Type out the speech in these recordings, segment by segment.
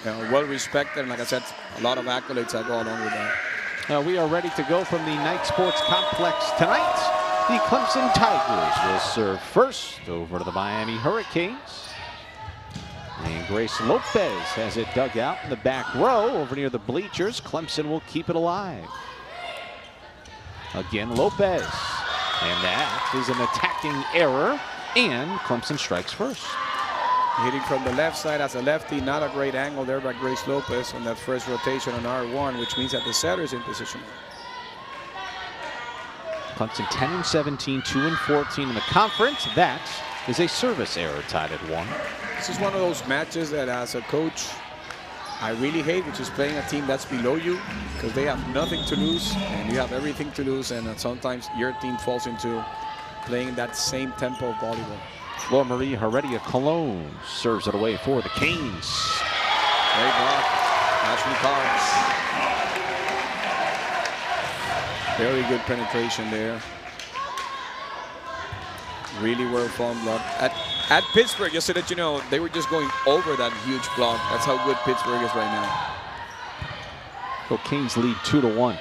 well respected, and like I said, a lot of accolades that go along with that. We are ready to go from the Knight Sports Complex tonight. The Clemson Tigers will serve first over to the Miami Hurricanes. And Grace Lopez has it dug out in the back row over near the bleachers. Clemson will keep it alive. Again, Lopez. And that is an attacking error, and Clemson strikes first. Hitting from the left side as a lefty, not a great angle there by Grace Lopez on that first rotation on R1, which means that the setter is in position. Clemson 10-17, 2-14 in the conference. That is a service error tied at 1. This is one of those matches that as a coach I really hate, which is playing a team that's below you, because they have nothing to lose and you have everything to lose, and sometimes your team falls into playing that same tempo of volleyball. Flor Marie Heredia Colon serves it away for the Canes. Great block, Ashley Cards. Very good penetration there. Really well formed block. At Pittsburgh, just so that you know, they were just going over that huge block. That's how good Pittsburgh is right now. So Canes lead 2-1.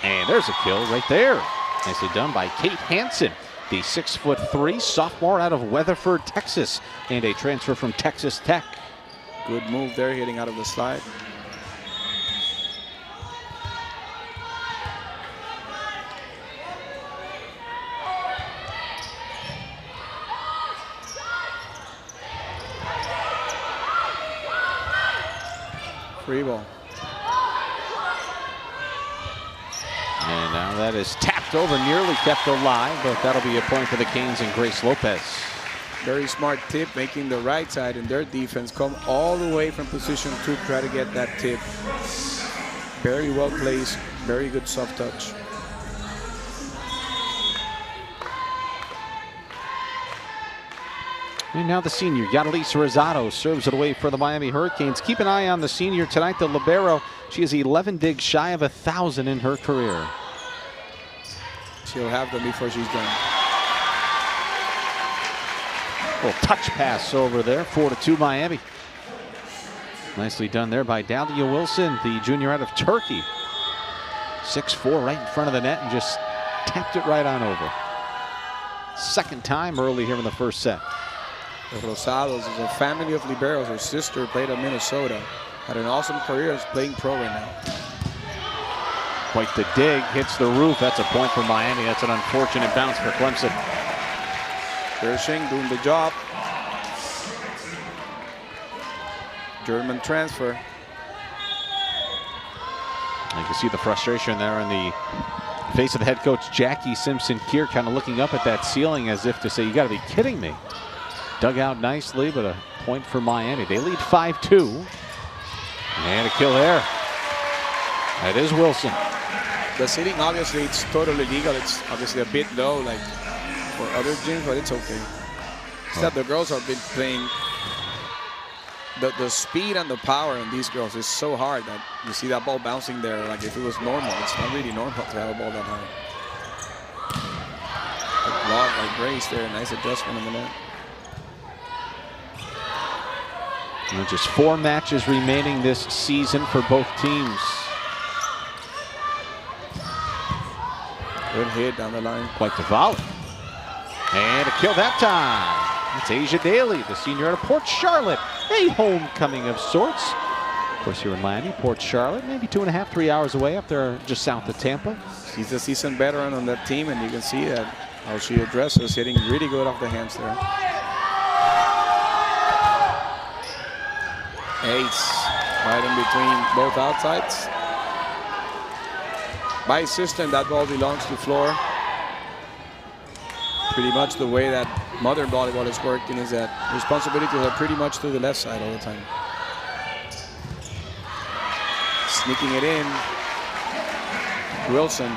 And there's a kill right there. Nicely done by Kate Hansen, the 6'3" sophomore out of Weatherford, Texas, and a transfer from Texas Tech. Good move there, hitting out of the slide. Free ball. And now that is tapped over, nearly kept alive, but that'll be a point for the Canes and Grace Lopez. Very smart tip, making the right side and their defense come all the way from position to try to get that tip. Very well placed, very good soft touch. And now the senior, Yadalisa Rosado, serves it away for the Miami Hurricanes. Keep an eye on the senior tonight, the libero. She is 11 digs shy of 1,000 in her career. She'll have them before she's done. Little touch pass over there, 4-2 Miami. Nicely done there by Dahlia Wilson, the junior out of Turkey. 6'4" right in front of the net and just tapped it right on over. Second time early here in the first set. The Rosados is a family of liberos. Her sister played at Minnesota. Had an awesome career, is playing pro right now. Quite the dig, hits the roof. That's a point for Miami. That's an unfortunate bounce for Clemson. Gershing doing the job. German transfer. You can see the frustration there in the face of the head coach, Jackie Simpson-Keir, kind of looking up at that ceiling as if to say, you got to be kidding me. Dug out nicely, but a point for Miami. They lead 5-2. And a kill there. That is Wilson. The seating, obviously, it's totally legal. It's obviously a bit low, like for other gyms, but it's okay. Except the girls have been playing. The speed and the power in these girls is so hard that you see that ball bouncing there. Like if it was normal, it's not really normal to have a ball that high. A block by Grace there, nice adjustment on the net. And just 4 matches remaining this season for both teams. Good hit down the line. Quite the volley. And a kill that time. It's Asia Daly, the senior out of Port Charlotte. A homecoming of sorts. Of course, here in Miami, Port Charlotte, maybe 2.5, 3 hours away up there just south of Tampa. She's a seasoned veteran on that team, and you can see that how she addresses, hitting really good off the hands there. Ace right in between both outsides. By system, that ball belongs to Flor. Pretty much the way that modern volleyball is working is that responsibilities are pretty much to the left side all the time. Sneaking it in. Wilson.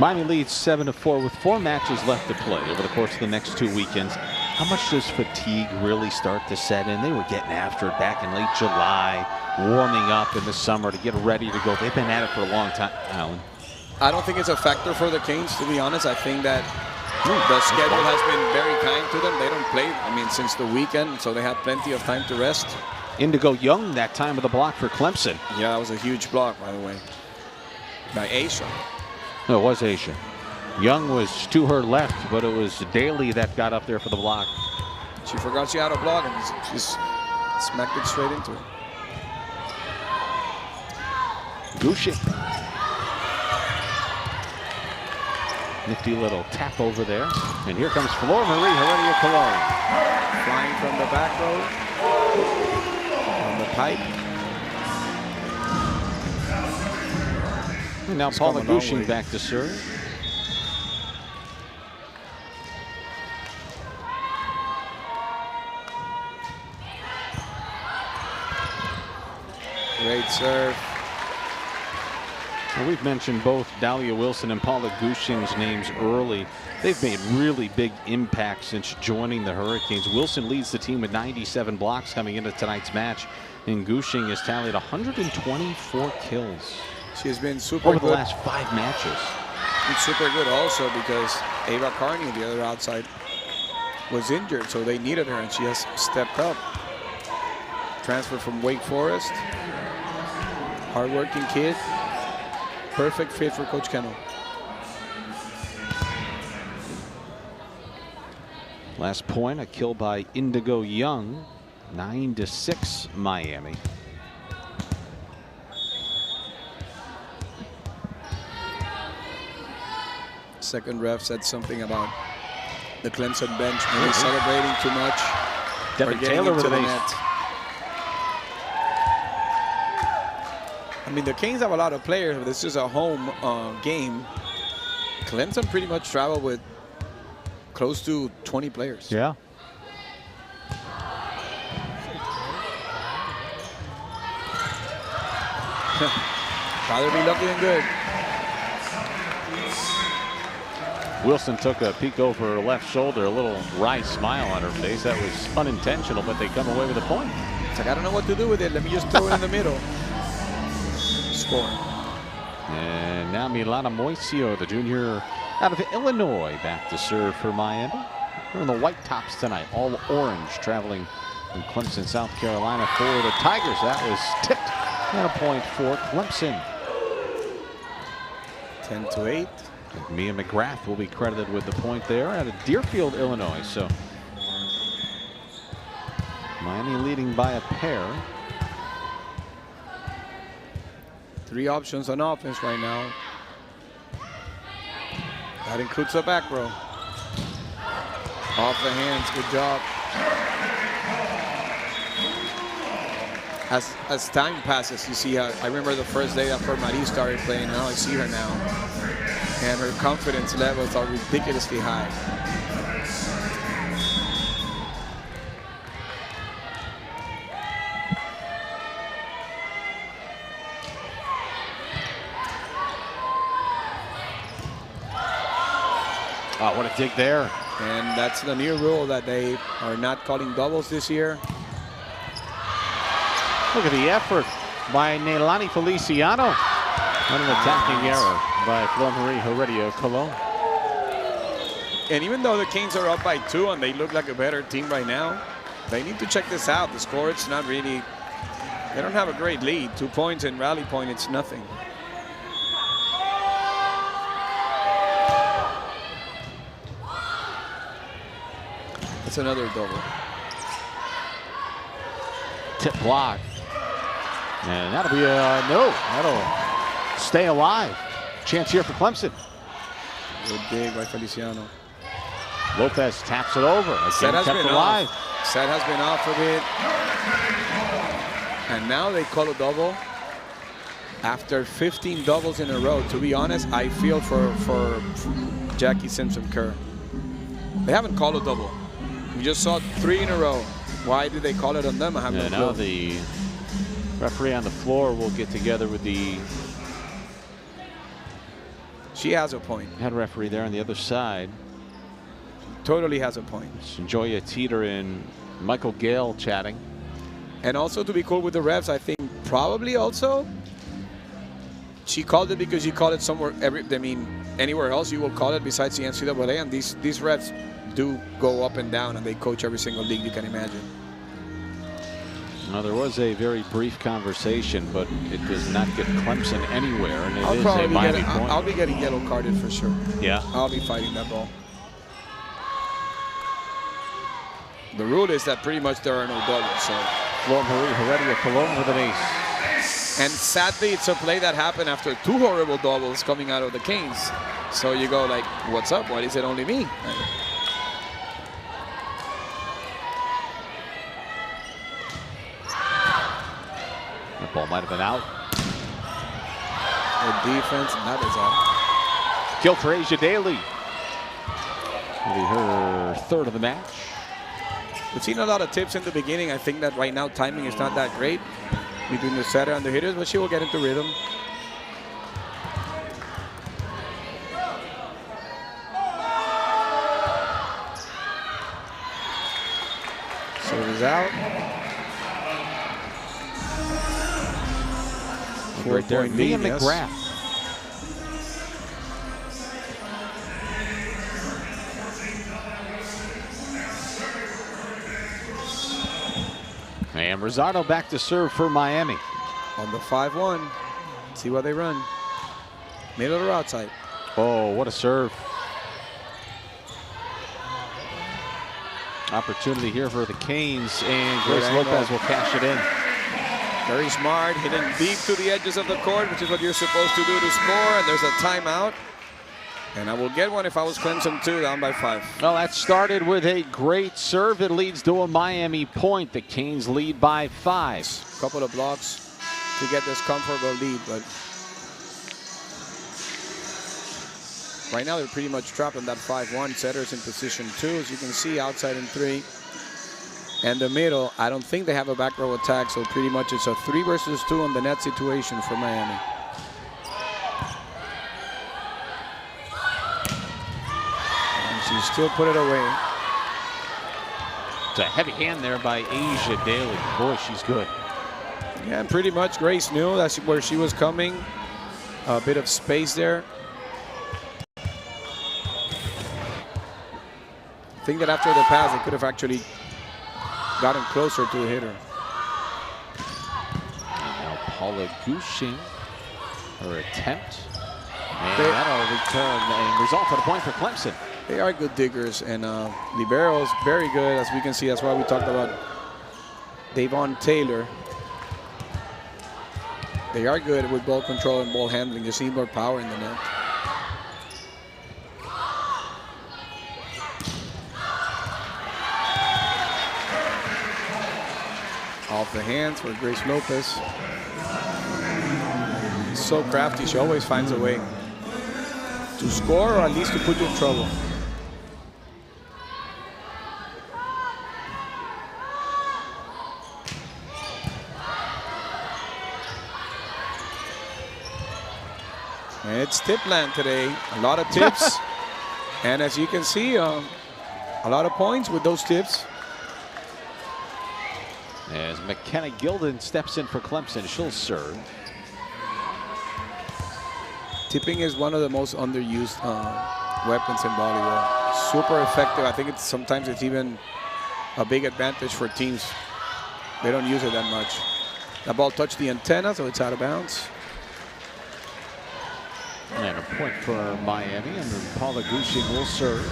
Miami leads 7-4 with 4 matches left to play over the course of the next 2 weekends. How much does fatigue really start to set in? They were getting after it back in late July, warming up in the summer to get ready to go. They've been at it for a long time, Alan. I don't think it's a factor for the Canes, to be honest. I think that The schedule has been very kind to them. They don't play, I mean, since the weekend, so they had plenty of time to rest. Indigo Young that time of the block for Clemson. Yeah, that was a huge block, by the way, by Asia. No, it was Asia. Young was to her left, but it was Daly that got up there for the block. She forgot she had a block and just smacked it straight into it. Gushing. Nifty little tap over there. And here comes Flor Marie Heredia Colon. Flying from the back row. On the pipe. And now Paula Gushing back to serve. Great serve. Well, we've mentioned both Dahlia Wilson and Paula Gushing's names early. They've made really big impacts since joining the Hurricanes. Wilson leads the team with 97 blocks coming into tonight's match, and Gushing has tallied 124 kills. She has been super over good. The last 5 matches. It's super good also because Ava Carney, the other outside, was injured, so they needed her, and she has stepped up. Transfer from Wake Forest. Hardworking kid. Perfect fit for Coach Kennel. Last point, a kill by Indigo Young. 9-6 Miami. Second ref said something about the Clemson bench maybe celebrating too much. Devin Taylor with the net. I mean, the Canes have a lot of players, but this is a home game. Clemson pretty much traveled with close to 20 players. Yeah. Rather be lucky than good. Wilson took a peek over her left shoulder, a little wry smile on her face. That was unintentional, but they come away with a point. It's like, I don't know what to do with it. Let me just throw it in the middle. Score. And now Milana Moisio, the junior out of Illinois, back to serve for Miami. We're in the white tops tonight, all orange, traveling from Clemson, South Carolina for the Tigers. That was tipped, and a point for Clemson. 10-8. And Mia McGrath will be credited with the point there out of Deerfield, Illinois. So Miami leading by a pair. 3 options on offense right now. That includes the back row. Off the hands, good job. As time passes, you see how, I remember the first day that Marie started playing, now I see her now. And her confidence levels are ridiculously high. Oh, what a dig there. And that's the new rule that they are not calling doubles this year. Look at the effort by Neilani Feliciano. And an attacking error by Flor Marie Heredia Colon. And even though the Canes are up by 2 and they look like a better team right now, they need to check this out. The score, it's not really, they don't have a great lead. 2 points and rally point, it's nothing. That's another double. Tip block. And that'll be a no. That'll stay alive. Chance here for Clemson. Good dig by Feliciano. Lopez taps it over. Set has kept been alive. off. Set has been off a bit. And now they call a double. After 15 doubles in a row, to be honest, I feel for Jackie Simpson Kerr. They haven't called a double. We just saw 3 in a row. Why did they call it on them? I have no clue. Now the referee on the floor will get together with the She has a point. head referee there on the other side. Totally has a point. It's Joya Teeter and Michael Gale chatting. And also to be cool with the refs, I think probably also she called it because she called it somewhere. anywhere else you will call it besides the NCAA, and these refs do go up and down, and they coach every single league you can imagine. Now, there was a very brief conversation, but it does not get Clemson anywhere, and it I'll is probably a Miami point. I'll be getting yellow carded for sure. Yeah. I'll be fighting that ball. The rule is that pretty much there are no doubles, so. Flor Marie Heredia Colon with an ace. And sadly, it's a play that happened after 2 horrible doubles coming out of the Canes. So you go like, what's up? Why is it only me? That ball might have been out. The defense, and that is out. Kill for Asia Daly. Maybe her 3rd of the match. We've seen a lot of tips in the beginning. I think that right now timing is not that great between the setter and the hitters, but she will get into rhythm. Serve is out. Right there, Mia McGrath. And Rosado back to serve for Miami. On the 5-1. See what they run. Middle or outside. Oh, what a serve. Opportunity here for the Canes, and Grace Lopez will cash it in. Very smart, hitting deep to the edges of the court, which is what you're supposed to do to score. And there's a timeout. And I will get one if I was Clemson too, down by 5. Well, that started with a great serve. It leads to a Miami point. The Canes lead by 5. A couple of blocks to get this comfortable lead, but right now they're pretty much trapped in that 5-1. Setters in position 2, as you can see, outside in 3. And the middle, I don't think they have a back row attack, so pretty much it's a 3 versus 2 on the net situation for Miami. She still put it away. It's a heavy hand there by Asia Daly. Boy, she's good. Yeah, and pretty much Grace knew that's where she was coming. A bit of space there. I think that after the pass, they could have actually gotten closer to the hitter. And now Paula Gushing, her attempt. And that'll return and result in a point for Clemson. They are good diggers, and liberos very good, as we can see. That's why we talked about Davon Taylor. They are good with ball control and ball handling. Just need more power in the net. Off the hands for Grace Lopez. She's so crafty. She always finds a way to score, or at least to put you in trouble. And it's tip land today. A lot of tips. And as you can see, a lot of points with those tips. As McKenna Gilden steps in for Clemson, she'll serve. Tipping is one of the most underused weapons in volleyball. Super effective. I think sometimes it's even a big advantage for teams. They don't use it that much. The ball touched the antenna, so it's out of bounds. And a point for Miami, and then Paula Gushing will serve.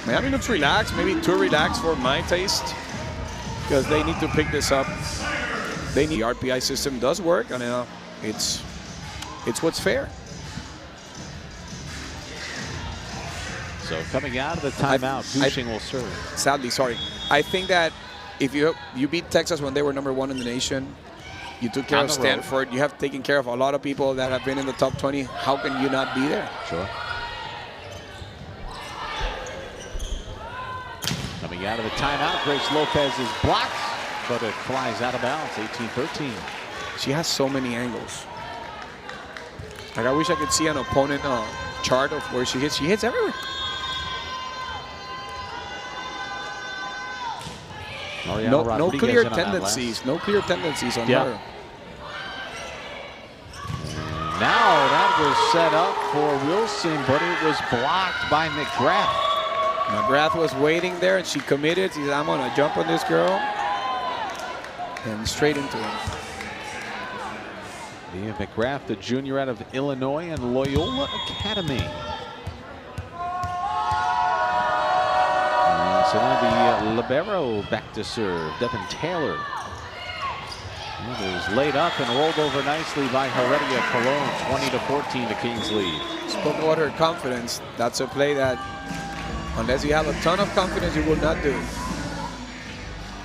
Miami looks relaxed, maybe too relaxed for my taste, because they need to pick this up. The RPI system does work, and it's what's fair. So coming out of the timeout, Gushing will serve. Sadly, sorry. I think that if you beat Texas when they were #1 in the nation, you took care of Stanford. You have taken care of a lot of people that have been in the top 20. How can you not be there? Sure. Coming out of the timeout, Grace Lopez is blocked, but it flies out of bounds, 18-13. She has so many angles. Like, I wish I could see an opponent chart of where she hits. She hits everywhere. No clear tendencies. No clear tendencies on her. Now that was set up for Wilson, but it was blocked by McGrath. McGrath was waiting there, and she committed. She said, I'm going to jump on this girl. And straight into him. Leah McGrath, the junior out of Illinois and Loyola Academy. And so now the libero back to serve, Devin Taylor. It was laid up and rolled over nicely by Heredia Cologne. 20-14 the Kings lead. Spoke about her confidence. That's a play that, unless you have a ton of confidence, you will not do.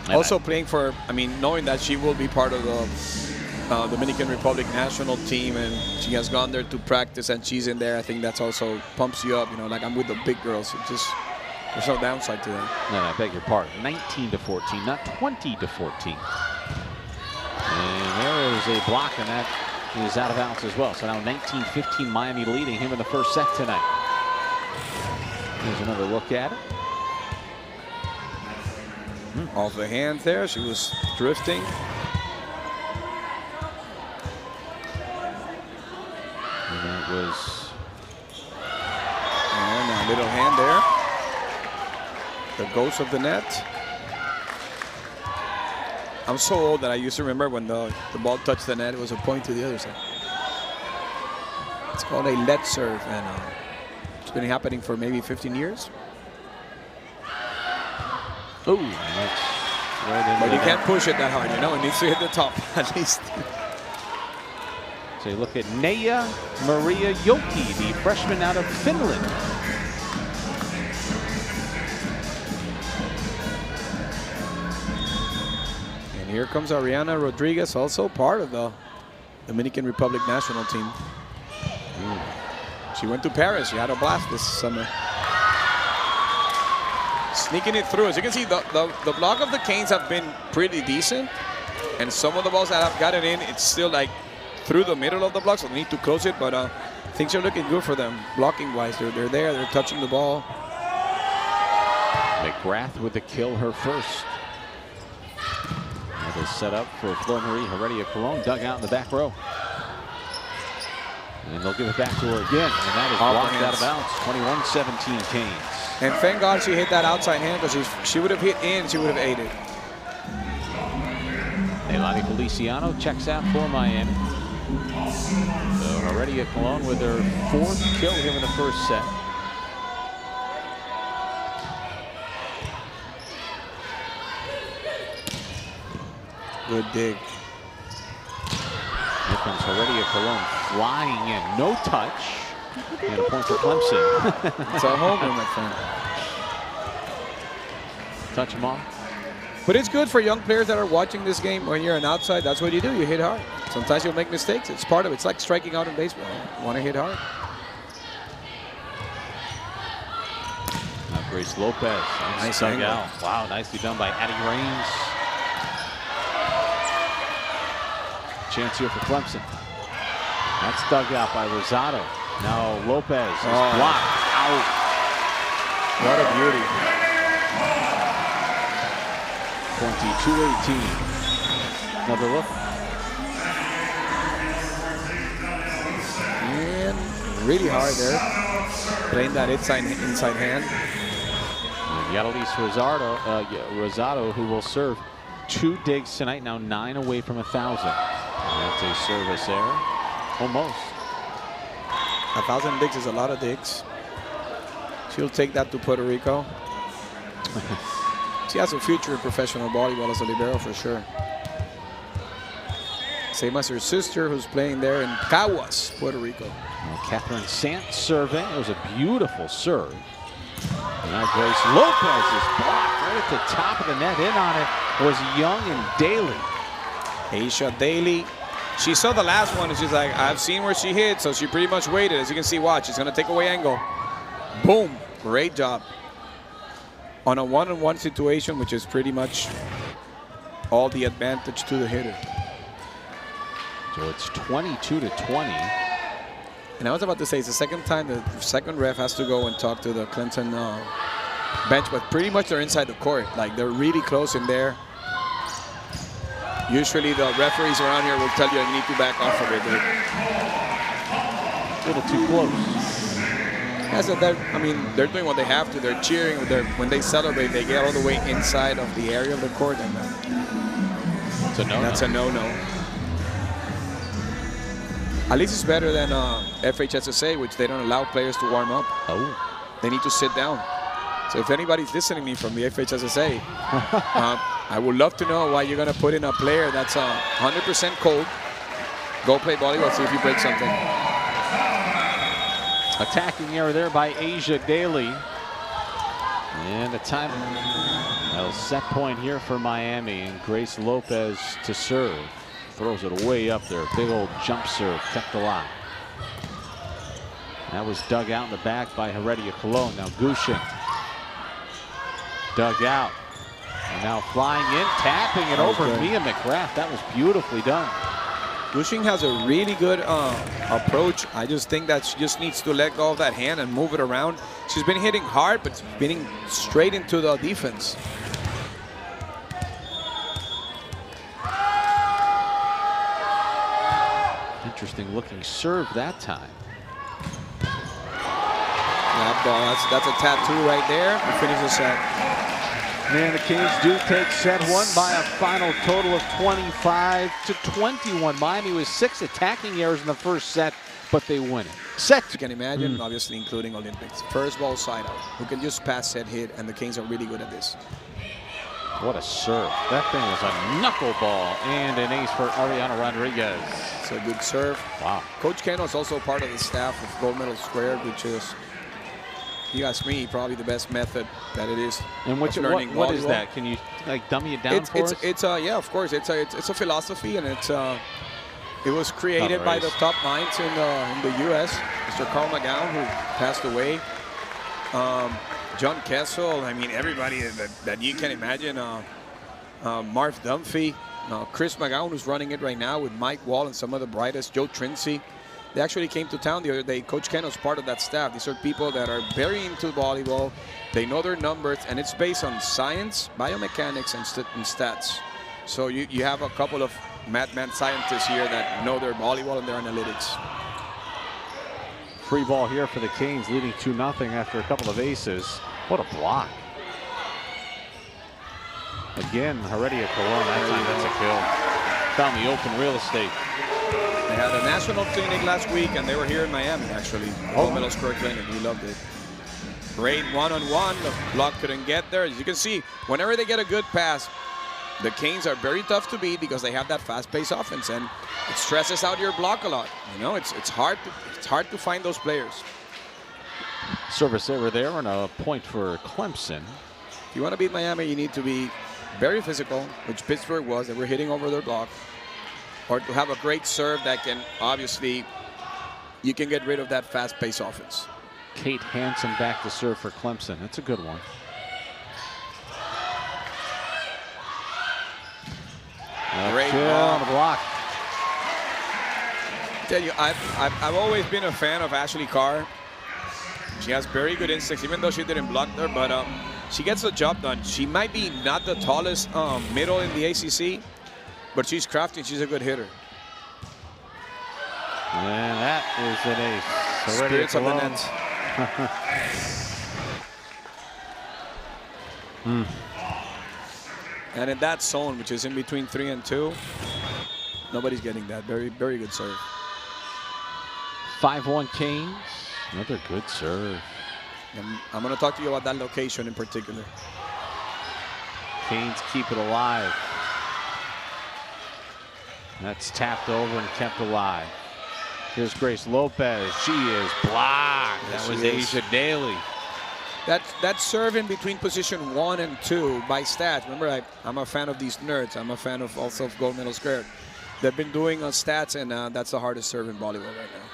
And also playing for, I mean, knowing that she will be part of the Dominican Republic national team, and she has gone there to practice, and she's in there. I think that's also pumps you up. You know, like I'm with the big girls. It just, there's no downside to that. No, I beg your pardon. 19-14, not 20-14. And there is a block, and that is out of bounds as well. So now 19-15, Miami leading him in the first set tonight. Here's another look at it. Off the hand there, she was drifting. And that was... And a little hand there. The ghost of the net. I'm so old that I used to remember when the ball touched the net, it was a point to the other side. It's called a let serve, and it's been happening for maybe 15 years. Oh, that's right. But you can't push it that hard, you know. It needs to hit the top at least. So you look at Nea Maria Joki, the freshman out of Finland. And here comes Ariana Rodriguez, also part of the Dominican Republic national team. She went to Paris. She had a blast this summer. Sneaking it through. As you can see, the block of the Canes have been pretty decent. And some of the balls that have gotten in, it's still like through the middle of the block, so they need to close it. But things are looking good for them, blocking-wise. They're there. They're touching the ball. McGrath with the kill, her first. That is set up for Flor Marie Heredia Cologne, dug out in the back row. And they'll give it back to her again, and that is blocked out of bounds. 21-17 Canes. And thank God she hit that outside hand, because she would have hit in, she would have ate it. Elani Feliciano checks out for Miami. So Heredia Cologne with her fourth kill here in the first set. Good dig. Here comes Heredia Cologne flying in. No touch. And a point for Clemson. It's a home run, my friend. Touch them off. But it's good for young players that are watching this game. When you're an outside, that's what you do. You hit hard. Sometimes you'll make mistakes. It's part of it. It's like striking out in baseball. You want to hit hard. Now Grace Lopez. Nice dug out. Wow, nicely done by Addie Raines. Chance here for Clemson. That's dug out by Rosado. Now Lopez is blocked out. What a beauty. 22-18. Another look. And really hard there. Playing that inside hand. Yadalis Rosado, who will serve 2 digs tonight, now 9 away from 1,000. That's a service error. Almost. 1,000 digs is a lot of digs. She'll take that to Puerto Rico. She has a future in professional volleyball as a libero for sure. Same as her sister, who's playing there in Caguas, Puerto Rico. Well, Catherine Sant serving. It was a beautiful serve. And now Grace Lopez is blocked right at the top of the net. In on it was Young and Daly. Aisha Daly. She saw the last one, and she's like, I've seen where she hit, so she pretty much waited. As you can see, watch, she's going to take away angle. Boom. Great job. On a one-on-one situation, which is pretty much all the advantage to the hitter. So it's 22-20. And I was about to say, it's the second time the second ref has to go and talk to the Clemson bench, but pretty much they're inside the court. Like, they're really close in there. Usually the referees around here will tell you need to back off of it. a little too close. I mean, they're doing what they have to. They're cheering. When they celebrate, they get all the way inside of the area of the court, and It's a no-no. that's a no-no. At least it's better than FHSSA, which they don't allow players to warm up. Oh. They need to sit down. So if anybody's listening to me from the FHSSA, I would love to know why you're going to put in a player that's 100% cold. Go play volleyball, see if you break something. Attacking error there by Asia Daly. And a time. Well, set point here for Miami, and Grace Lopez to serve. Throws it way up there. Big old jump serve kept alive. That was dug out in the back by Heredia Colon. Now Gushin. Dug out. And now flying in, tapping it over Mia McGrath. That was beautifully done. Gushing has a really good approach. I just think that she just needs to let go of that hand and move it around. She's been hitting hard, but hitting straight into the defense. Interesting looking serve that time. That ball, that's a tattoo right there. We finish the set. Man, the Canes do take set one by a final total of 25-21. Miami was 6 attacking errors in the first set, but they win it. Set. You can imagine, obviously including Olympics. First ball side out, who can just pass, set, hit, and the Canes are really good at this. What a serve. That thing was a knuckleball and an ace for Ariana Rodriguez. It's a good serve. Wow. Coach Cano is also part of the staff of Gold Medal Squared, which is, if you ask me, probably the best method that it is. And what is that? Can you like dummy it down for us? Yeah, of course. It's a philosophy, and it was created by the top minds in the U.S. Mr. Carl McGowan, who passed away. John Kessel. I mean, everybody that you can imagine. Marv Dunphy, Chris McGowan, who's running it right now with Mike Wall and some of the brightest. Joe Trincy. They actually came to town the other day. Coach Cano is part of that staff. These are people that are very into volleyball. They know their numbers, and it's based on science, biomechanics, and stats. So you have a couple of madman scientists here that know their volleyball and their analytics. Free ball here for the Canes, leading 2-0 after a couple of aces. What a block. Again, Heredia Colon, that time that's a kill. Found the open real estate. They had a national clinic last week, and they were here in Miami, actually. The Gold Medal Square Clinic. We loved it. Great one-on-one. The block couldn't get there. As you can see, whenever they get a good pass, the Canes are very tough to beat because they have that fast-paced offense, and it stresses out your block a lot. You know, it's hard to find those players. Service error there, and a point for Clemson. If you want to beat Miami, you need to be very physical, which Pittsburgh was. They were hitting over their block. Or to have a great serve that can, obviously, you can get rid of that fast-paced offense. Kate Hansen back to serve for Clemson. That's a good one. Great ball on the block. I tell you, I've always been a fan of Ashley Carr. She has very good instincts, even though she didn't block there, but she gets the job done. She might be not the tallest middle in the ACC, but she's crafty. She's a good hitter. And that is an ace. Spirits of the net. And in that zone, which is in between 3 and 2, nobody's getting that. Very, very good serve. 5-1 Canes. Another good serve. And I'm going to talk to you about that location in particular. Canes keep it alive. That's tapped over and kept alive. Here's Grace Lopez. She is blocked. That was Asia Daly. That serve in between position 1 and 2 by stats. Remember, I'm a fan of these nerds. I'm a fan of also of Gold Medal Squared. They've been doing stats, and that's the hardest serve in volleyball right now.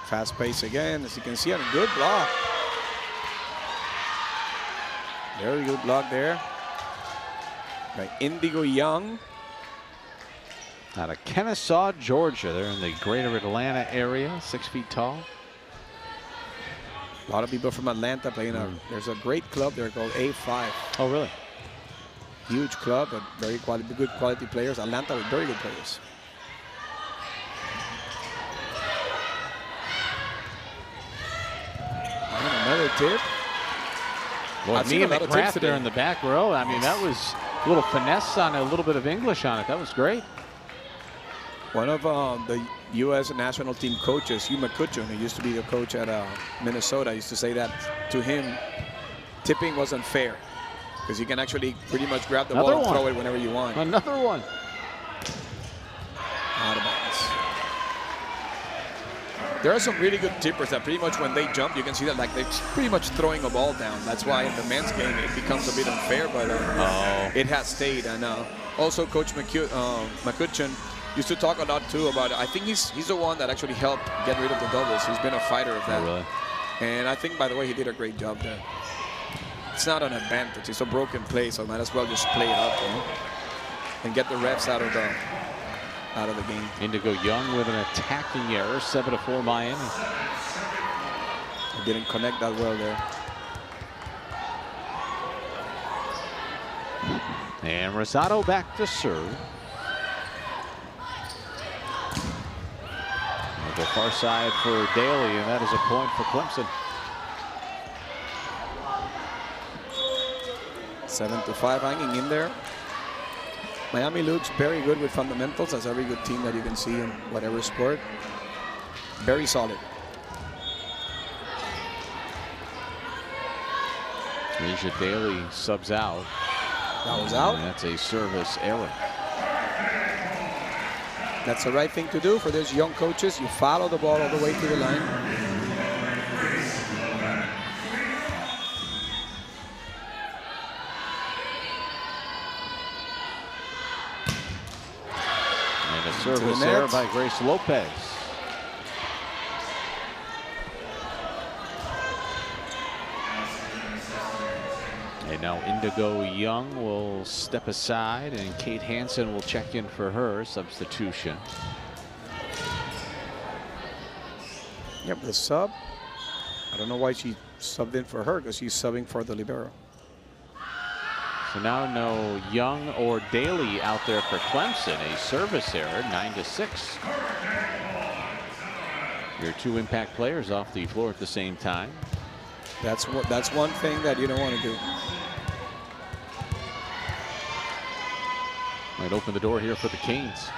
Fast pace again, as you can see, and a good block. Very good block there by Indigo Young. Out of Kennesaw, Georgia. They're in the greater Atlanta area, 6 feet tall. A lot of people from Atlanta playing. There's a great club there called A5. Oh, really? huge club, but very good quality players. Atlanta with very good players. And another tip. Well, me and McGrath there in the back row. I mean, that was a little finesse on it, a little bit of English on it. That was great. One of the U.S. national team coaches, Hugh McCutcheon, who used to be the coach at Minnesota, used to say that to him, tipping wasn't fair because you can actually pretty much grab the ball and throw it whenever you want. Another one. Out of bounds. There are some really good tippers that pretty much when they jump, you can see that like they're pretty much throwing a ball down. That's why in the men's game it becomes a bit unfair, but it has stayed. And also Coach McCutcheon used to talk a lot too about it. I think he's the one that actually helped get rid of the doubles. He's been a fighter of that. Oh, really? And I think, by the way, he did a great job there. It's not an advantage. It's a broken play, so might as well just play it up, you know, and get the refs out of the game. Indigo Young with an attacking error, 7-4 Miami. He didn't connect that well there. And Rosado back to serve. The far side for Daly, and that is a point for Clemson. 7-5, hanging in there. Miami looks very good with fundamentals, as every good team that you can see in whatever sport. Very solid. Asia Daly subs out. That was out. And that's a service error. That's the right thing to do for those young coaches. You follow the ball all the way to the line. And a service error by Grace Lopez. And now Indigo Young will step aside, and Kate Hansen will check in for her substitution. Yep, the sub. I don't know why she subbed in for her, because she's subbing for the libero. So now no Young or Daly out there for Clemson. A service error, 9-6. Your two impact players off the floor at the same time. That's one thing that you don't want to do. Might open the door here for the Canes.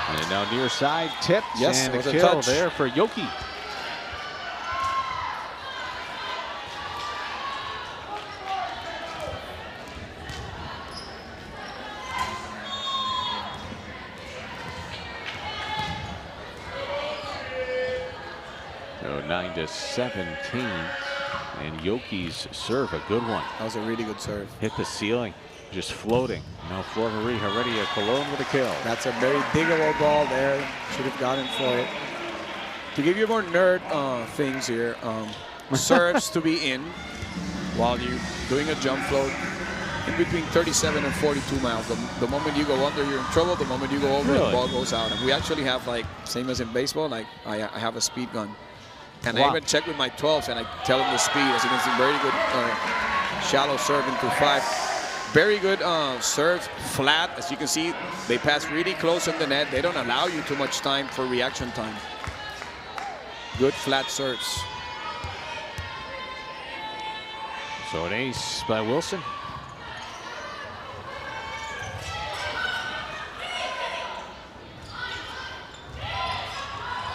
And now near side tipped. Yes, and it was a a kill touch there for Yoki. So 9-17, and Yoki's serve, a good one. That was a really good serve. Hit the ceiling, just floating. Now Flor Marie Heredia Colon with a kill. That's a very diggable ball there. Should have gotten for it. To give you more nerd things here, serves to be in while you're doing a jump float in between 37 and 42 miles. The moment you go under, you're in trouble. The moment you go over, the ball goes out. And we actually have, like, same as in baseball, like I have a speed gun. And I even check with my 12s and I tell them the speed. As you can see, very good shallow serve into 5. Very good serve, flat. As you can see, they pass really close on the net. They don't allow you too much time for reaction time. Good flat serves. So an ace by Wilson.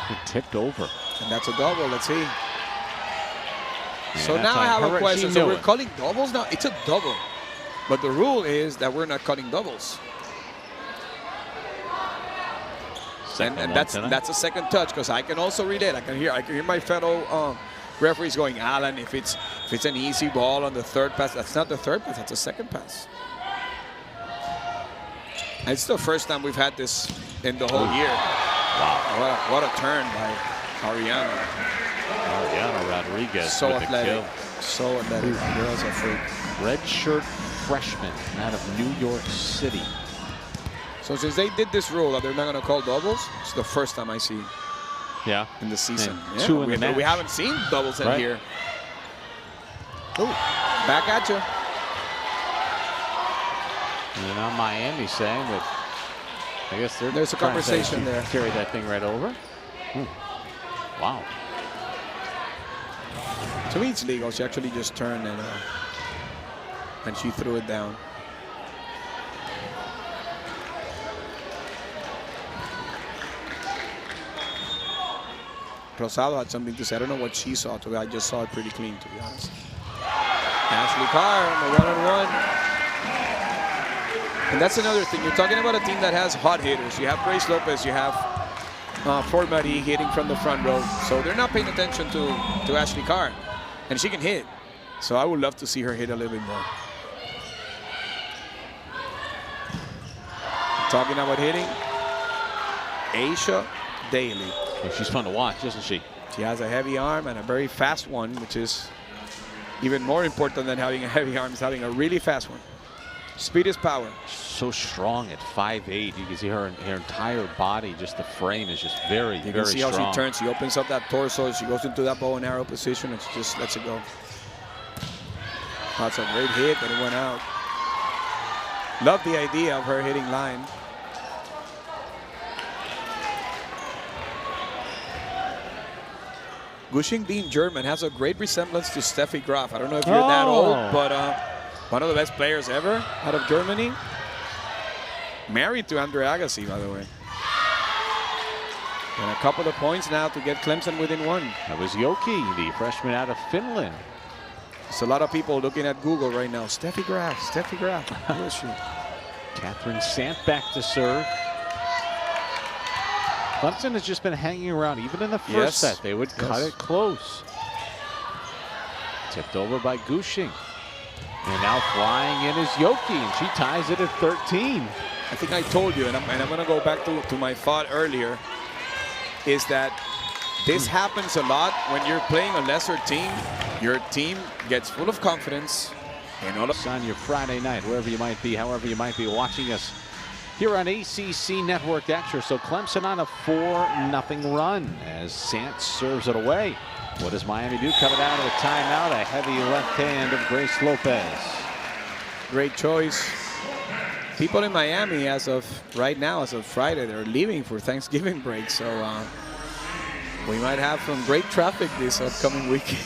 It tipped over. And that's a double. Let's see. And so now I have a question. So we're calling doubles now? It's a double. But the rule is that we're not calling doubles. And that's a second touch, because I can also read it. I can hear my fellow referees going, Alan, if it's an easy ball on the third pass, that's not the third pass, that's a second pass. And it's the first time we've had this in the whole year. Wow. What a turn by Ariana. Ariana Rodriguez so with athletic. The kill. So athletic. Girl's a freak. Redshirt freshman out of New York City. So since they did this rule that they're not going to call doubles, it's the first time I see. Yeah. in the season. And 2 in the match. We haven't seen double set Right. here. Ooh, back at you. And now Miami saying that I guess there's a conversation there. Carry that thing right over. Wow. To me, it's legal. She actually just turned and she threw it down. Rosado had something to say. I don't know what she saw. I just saw it pretty clean, to be honest. Ashley Carr on the one-on-one. And that's another thing. You're talking about a team that has hot hitters. You have Grace Lopez. You have Fort Marie hitting from the front row. So they're not paying attention to Ashley Carr. And she can hit. So I would love to see her hit a little bit more. Talking about hitting, Aisha Daly. Well, she's fun to watch, isn't she? She has a heavy arm and a very fast one, which is even more important than having a heavy arm, is having a really fast one. Speed is power. So strong at 5'8". You can see her entire body, just the frame is just very, very strong. You can see how she turns. She opens up that torso. She goes into that bow and arrow position and she just lets it go. That's a great hit, but it went out. Love the idea of her hitting line. Gushing being German has a great resemblance to Steffi Graf. I don't know if you're that old, but one of the best players ever out of Germany. Married to Andre Agassi, by the way. And a couple of points now to get Clemson within 1. That was Joki, the freshman out of Finland. There's a lot of people looking at Google right now. Steffi Graf, Steffi Graf. Who is she? Catherine Sant back to serve. Clemson has just been hanging around. Even in the first set, they would cut it close. Tipped over by Gushing. And now flying in is Joki, and she ties it at 13. I think I told you, and I'm going to go back to my thought earlier, is that this happens a lot when you're playing a lesser team. Your team gets full of confidence. And all on your Friday night, wherever you might be, however you might be watching us here on ACC Network Extra. So Clemson on a 4-0 run as Sant serves it away. What does Miami do? Coming out of the timeout, a heavy left hand of Grace Lopez. Great choice. People in Miami, as of right now, as of Friday, they're leaving for Thanksgiving break. So we might have some great traffic this upcoming weekend.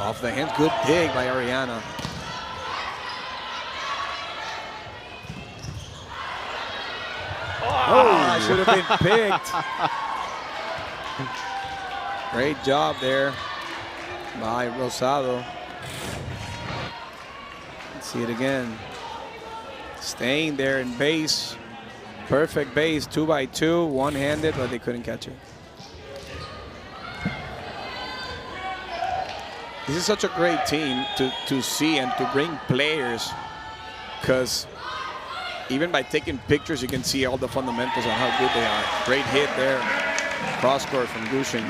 Off the hand, good dig by Ariana. Oh, should have been picked. Great job there by Rosado. Let's see it again. Staying there in base. Perfect base, 2x2, one-handed, but they couldn't catch it. This is such a great team to see and to bring players, because even by taking pictures, you can see all the fundamentals on how good they are. Great hit there. Cross court from Gushing.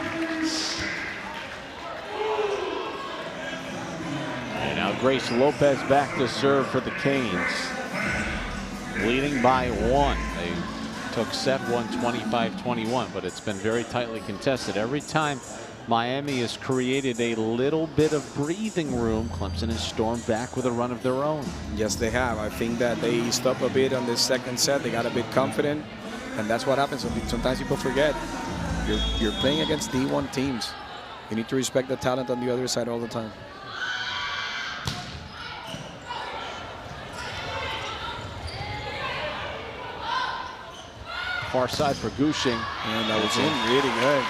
And now Grace Lopez back to serve for the Canes. Leading by 1. They took set 1, 25-21, but it's been very tightly contested. Every time Miami has created a little bit of breathing room, Clemson has stormed back with a run of their own. Yes, they have. I think that they eased up a bit on this second set. They got a bit confident, and that's what happens. Sometimes people forget. You're playing against D1 teams. You need to respect the talent on the other side all the time. Far side for Gushing. And that was in really good.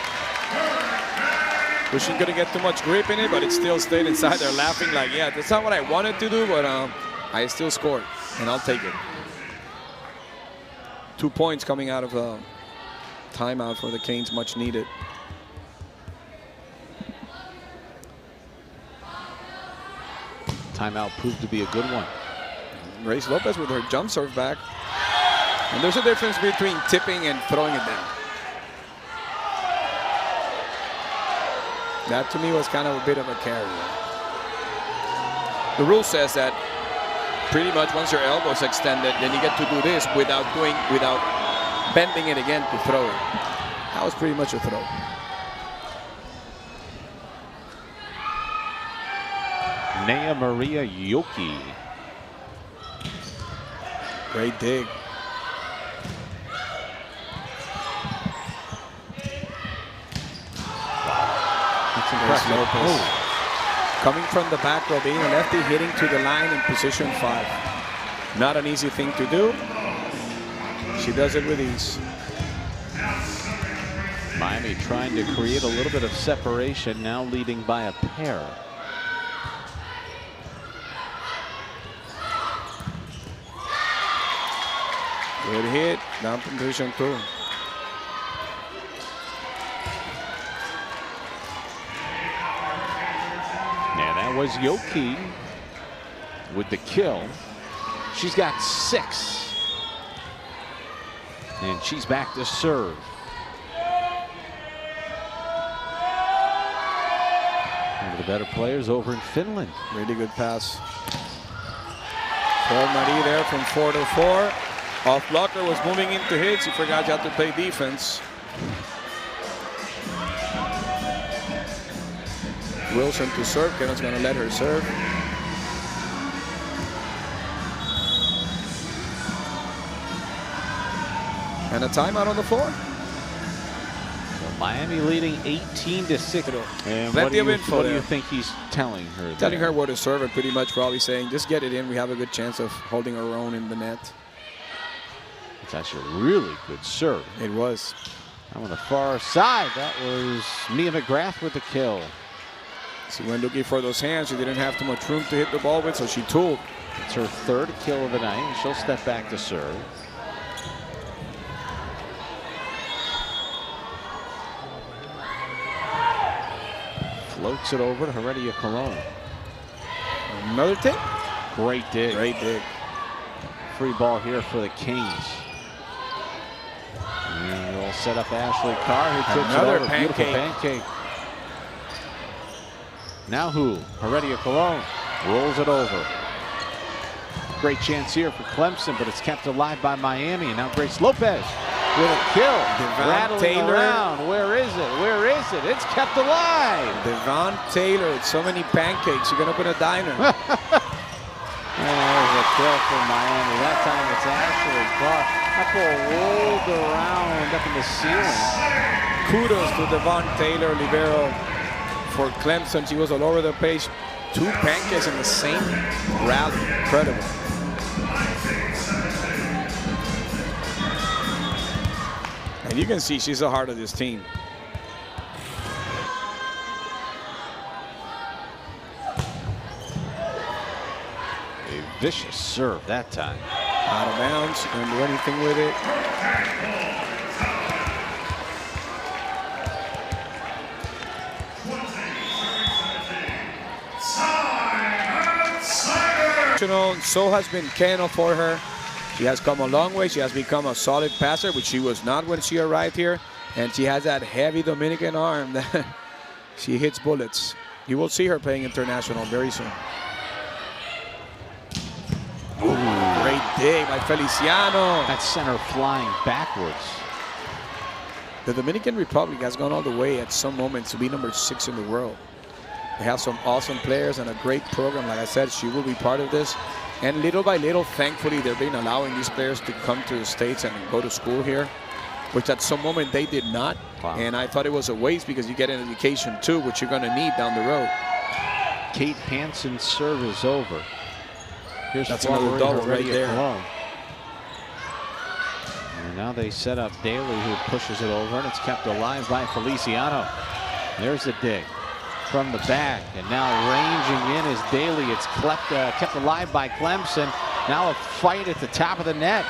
Gushing couldn't get too much grip in it, but it still stayed inside there laughing like, yeah, that's not what I wanted to do, but I still scored, and I'll take it. 2 points coming out of a timeout for the Canes, much needed. Timeout proved to be a good one. Grace Lopez with her jump serve back. And there's a difference between tipping and throwing it down. That to me was kind of a bit of a carry. The rule says that pretty much once your elbow is extended, then you get to do this without bending it again to throw it. That was pretty much a throw. Nea Maria Yoki. Great dig. That's impressive. Oh. Coming from the back row, being a lefty, hitting to the line in position 5. Not an easy thing to do. She does it with ease. Miami trying to create a little bit of separation, now leading by a pair. Good hit, down from position 2. Yeah, that was Yoki with the kill. She's got 6. And she's back to serve. One of the better players over in Finland. Really good pass. Paul Marie there from 4 to 4. Off blocker was moving into hits. He forgot you have to play defense. Wilson to serve. Kenneth's going to let her serve. And a timeout on the floor. So Miami leading 18-6. And Plenty of info what do there. you think he's telling her? Telling there? her where to serve and pretty much probably saying, just get it in. We have a good chance of holding our own in the net. It's actually a really good serve. It was. On the far side, that was Mia McGrath with the kill. She went looking for those hands. She didn't have too much room to hit the ball with, so she tooled. It's her 3rd kill of the night, and she'll step back to serve. Floats it over to Heredia Cologne. Another tip. Great dig. Great dig. Free ball here for the Kings. And they'll set up Ashley Carr, who tips Another it over. Beautiful pancake. Now who? Heredia Cologne rolls it over. Great chance here for Clemson, but it's kept alive by Miami. And now Grace Lopez with a kill. Rattling Taylor. around. Where is it? Where is it? It's kept alive. Devon Taylor with so many pancakes. You're going to open a diner. And there's a kill for Miami. That time it's Ashley Carr. That ball rolled around up in the ceiling. Kudos to Devon Taylor, libero for Clemson. She was all over the place. 2 pancakes in the same rally. Incredible. And you can see she's the heart of this team. A vicious serve that time. Out of bounds. She couldn't do anything with it. So has been Kenneth for her. She has come a long way. She has become a solid passer, which she was not when she arrived here. And she has that heavy Dominican arm that she hits bullets. You will see her playing international very soon. Ooh, great dig by Feliciano. That center flying backwards. The Dominican Republic has gone all the way at some moments to be number 6 in the world. They have some awesome players and a great program. Like I said, she will be part of this. And little by little, thankfully, they've been allowing these players to come to the States and go to school here, which at some moment they did not. Wow. And I thought it was a waste because you get an education too, which you're going to need down the road. Kate Hansen's serve is over. Here's That's another double right there. Cologne. And now they set up Daly, who pushes it over, and it's kept alive by Feliciano. There's the dig from the back, and now ranging in is Daly. It's kept alive by Clemson. Now a fight at the top of the net.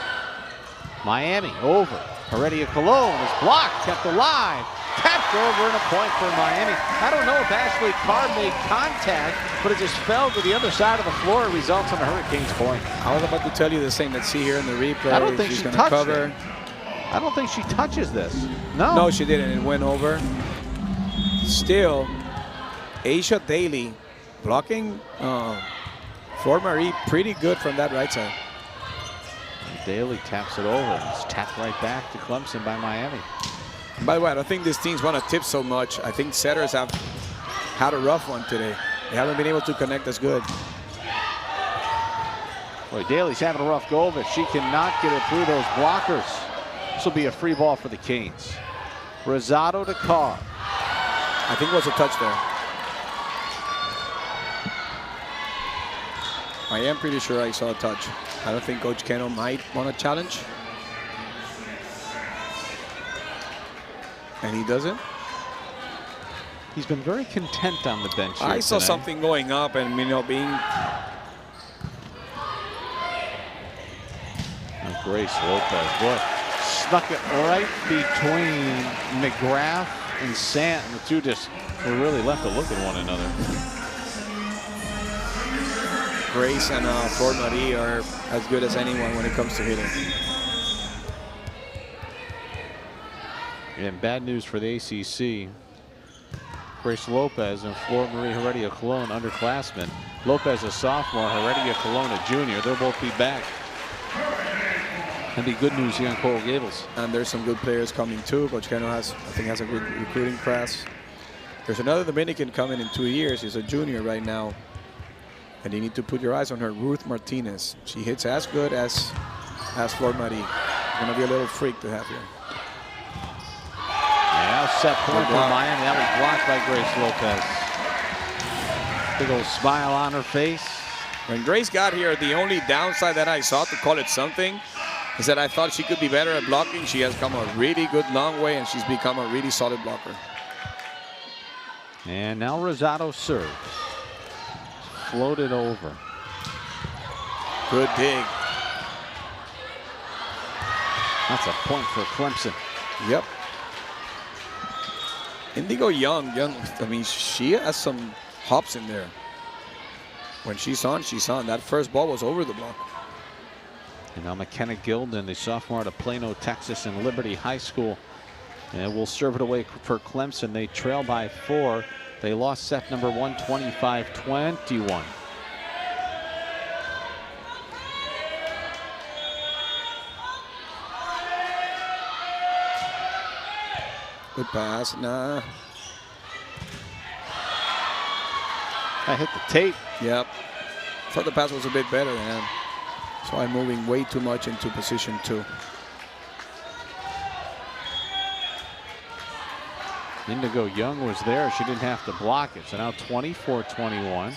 Miami over. Heredia Cologne is blocked, kept alive. Tapped over and a point for Miami. I don't know if Ashley Carr made contact, but it just fell to the other side of the floor. It results in a Hurricanes point. I was about to tell you the same. Let's see here in the replay. I don't think She's she gonna touched cover. it. I don't think she touches this. No. No, she didn't. It went over. Still, Aisha Daly blocking Fort Marie pretty good from that right side. Daly taps it over. It's tapped right back to Clemson by Miami. By the way, I don't think these teams want to tip so much. I think setters have had a rough one today. They haven't been able to connect as good. Boy, Daly's having a rough go, but she cannot get it through those blockers. This will be a free ball for the Canes. Rosado to Carr. I think it was a touch there. I am pretty sure I saw a touch. I don't think Coach Keno might want to challenge. And he doesn't. He's been very content on the bench here I saw today. something going up and, being... And Grace Lopez, boy, snuck it right between McGrath and Sant, and the two just were really left to look at one another. Grace and Fort Marie are as good as anyone when it comes to hitting. And bad news for the ACC. Grace Lopez and Fort Marie Heredia Cologne underclassmen. Lopez a sophomore, Heredia Cologne a junior. They'll both be back. That'd be good news here in Coral Gables. And there's some good players coming too. Coach Keno has a good recruiting class. There's another Dominican coming in 2 years. He's a junior right now. And you need to put your eyes on her, Ruth Martinez. She hits as good as Fort Marie. Gonna be a little freak to have here. Now set point for Miami. That was blocked by Grace Lopez. Big old smile on her face. When Grace got here, the only downside that I saw, to call it something, is that I thought she could be better at blocking. She has come a really good long way, and she's become a really solid blocker. And now Rosado serves. Floated over. Good dig. That's a point for Clemson. Yep. Indigo Young, I mean, she has some hops in there. When she's on, she's on. That first ball was over the block. And now McKenna Gilden, the sophomore out of Plano, Texas, and Liberty High School. And will serve it away for Clemson. They trail by 4. They lost set number 1, 25-21. Good pass. Nah. I hit the tape. Yep. Thought the pass was a bit better than that. So I'm moving way too much into position 2. Indigo Young was there. She didn't have to block it. So now 24-21.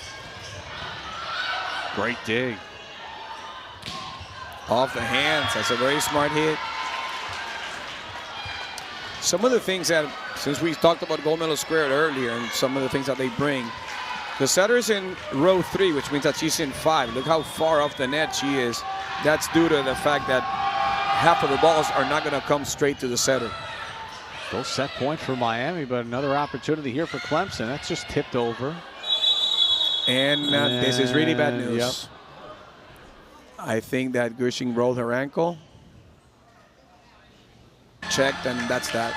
Great dig. Off the hands. That's a very smart hit. Some of the things that, since we talked about gold medal squared earlier, and some of the things that they bring, the setter's in row 3, which means that she's in 5. Look how far off the net she is. That's due to the fact that half of the balls are not going to come straight to the setter. Still set point for Miami, but another opportunity here for Clemson. That's just tipped over. And this is really bad news. Yep. I think that Gushing rolled her ankle. Checked, and that's that.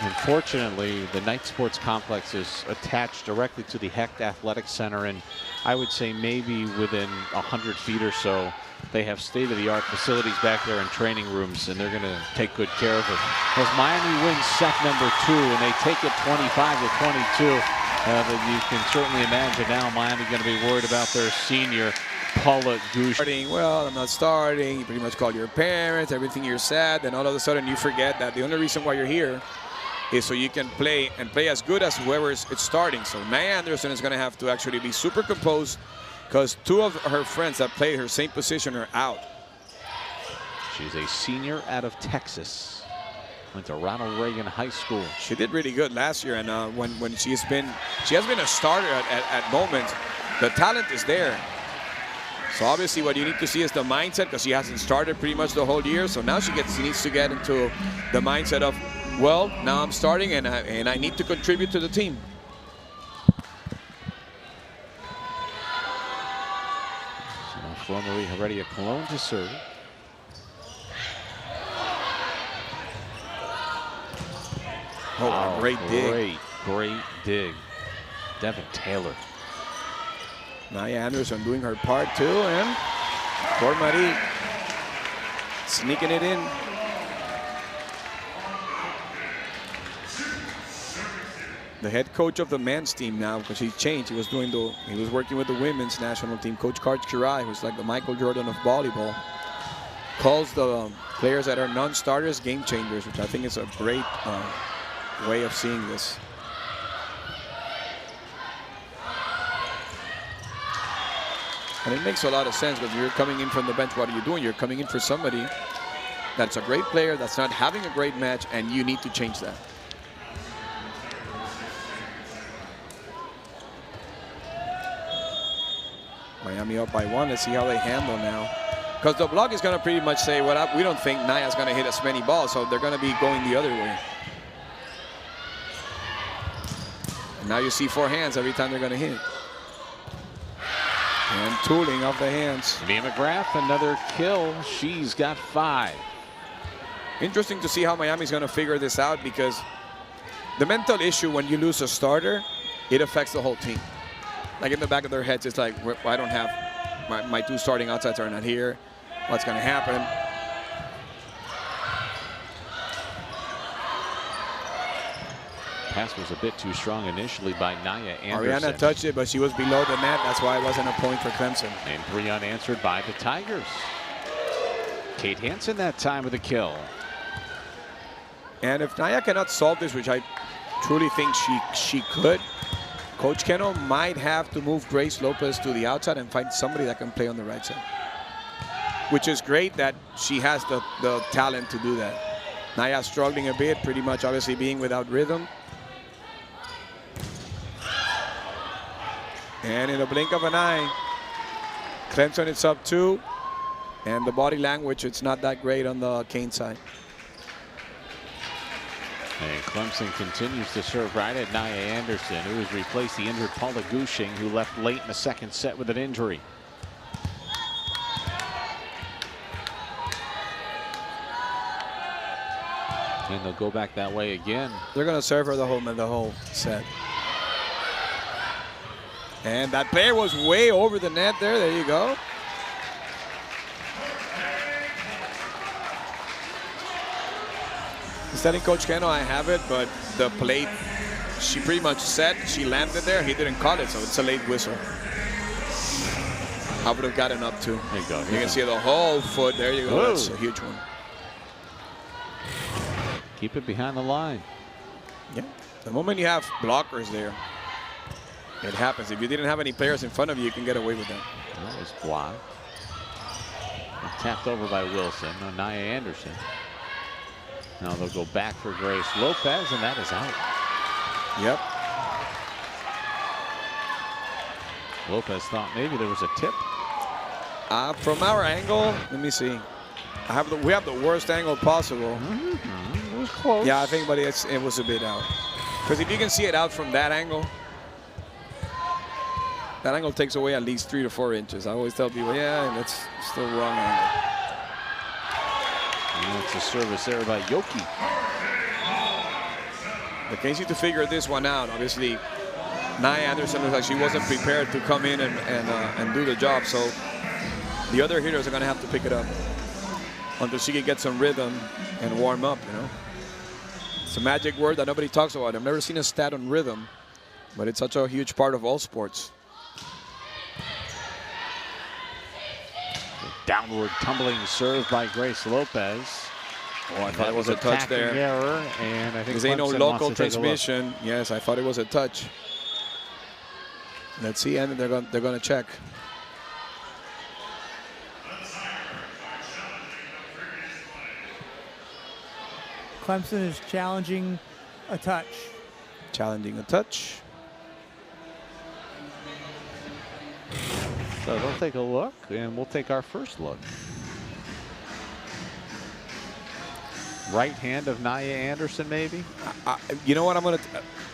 Unfortunately, the Knight Sports Complex is attached directly to the Hecht Athletic Center, and I would say maybe within 100 feet or so, they have state-of-the-art facilities back there and training rooms, and they're going to take good care of her. As Miami wins set number 2, and they take it 25-22, but you can certainly imagine now Miami going to be worried about their senior, Paula Gush. Well, I'm not starting. You pretty much call your parents, everything you're sad, then all of a sudden you forget that the only reason why you're here is so you can play and play as good as whoever is starting. So Maya Anderson is going to have to actually be super composed because 2 of her friends that play her same position are out. She's a senior out of Texas. Went to Ronald Reagan High School. She did really good last year, and when she has been a starter at moments. The talent is there. So obviously what you need to see is the mindset, because she hasn't started pretty much the whole year. So now she needs to get into the mindset of, well, now I'm starting and I need to contribute to the team. So now Fort Marie Heredia Cologne to serve. Oh, great dig. Great dig. Devin Taylor. Nia Anderson doing her part too, and poor Marie sneaking it in. The head coach of the men's team now, because he changed. He was working with the women's national team. Coach Karch Kirai, who's like the Michael Jordan of volleyball, calls the players that are non-starters game changers, which I think is a great way of seeing this. And it makes a lot of sense, because you're coming in from the bench. What are you doing? You're coming in for somebody that's a great player, that's not having a great match, and you need to change that. Miami up by 1. Let's see how they handle now. Because the block is going to pretty much say, well, we don't think Nia's going to hit as many balls, so they're going to be going the other way. And now you see 4 hands every time they're going to hit. And tooling off the hands. Mia McGrath, another kill. She's got 5. Interesting to see how Miami's going to figure this out, because the mental issue when you lose a starter, it affects the whole team. Like in the back of their heads, it's like, I don't have my 2 starting outsides are not here. What's going to happen? Pass was a bit too strong initially by Nia Anderson. Ariana touched it, but she was below the net. That's why it wasn't a point for Clemson. And 3 unanswered by the Tigers. Kate Hansen that time with a kill. And if Nia cannot solve this, which I truly think she could, Coach Keno might have to move Grace Lopez to the outside and find somebody that can play on the right side. Which is great that she has the talent to do that. Nia struggling a bit, pretty much obviously being without rhythm. And in a blink of an eye, Clemson is up 2. And the body language, it's not that great on the Kane side. And Clemson continues to serve right at Nia Anderson, who has replaced the injured Paula Gushing, who left late in the 2nd set with an injury. And they'll go back that way again. They're going to serve her the whole set. And that player was way over the net there. There you go. He's telling Coach Keno, I have it, but the plate, she pretty much set. She landed there. He didn't call it, so it's a late whistle. I would have gotten up too. There you go. You can see the whole foot. There you go. Whoa. That's a huge one. Keep it behind the line. Yeah. The moment you have blockers there, it happens. If you didn't have any players in front of you, you can get away with that. That was blocked. Tapped over by Wilson. No, Nia Anderson. Now they'll go back for Grace Lopez, and that is out. Yep. Lopez thought maybe there was a tip. From our angle, let me see. We have the worst angle possible. It was close. Yeah, I think, but it was a bit out. Because if you can see it out from that angle takes away at least 3 to 4 inches. I always tell people, yeah, that's still wrong angle. And it's a service there by Yoki. The case is to figure this one out. Obviously, Nia Anderson looks like she wasn't prepared to come in and do the job. So the other hitters are going to have to pick it up until she can get some rhythm and warm up, you know. It's a magic word that nobody talks about. I've never seen a stat on rhythm, but it's such a huge part of all sports. Downward tumbling serve by Grace Lopez. Oh, I thought it was a touch there. Error, and I think there ain't no local transmission. Yes, I thought it was a touch. Let's see, and they're going to check. Clemson is challenging a touch. Challenging a touch. So they'll take a look, and we'll take our first look. Right hand of Nia Anderson, maybe? You know what?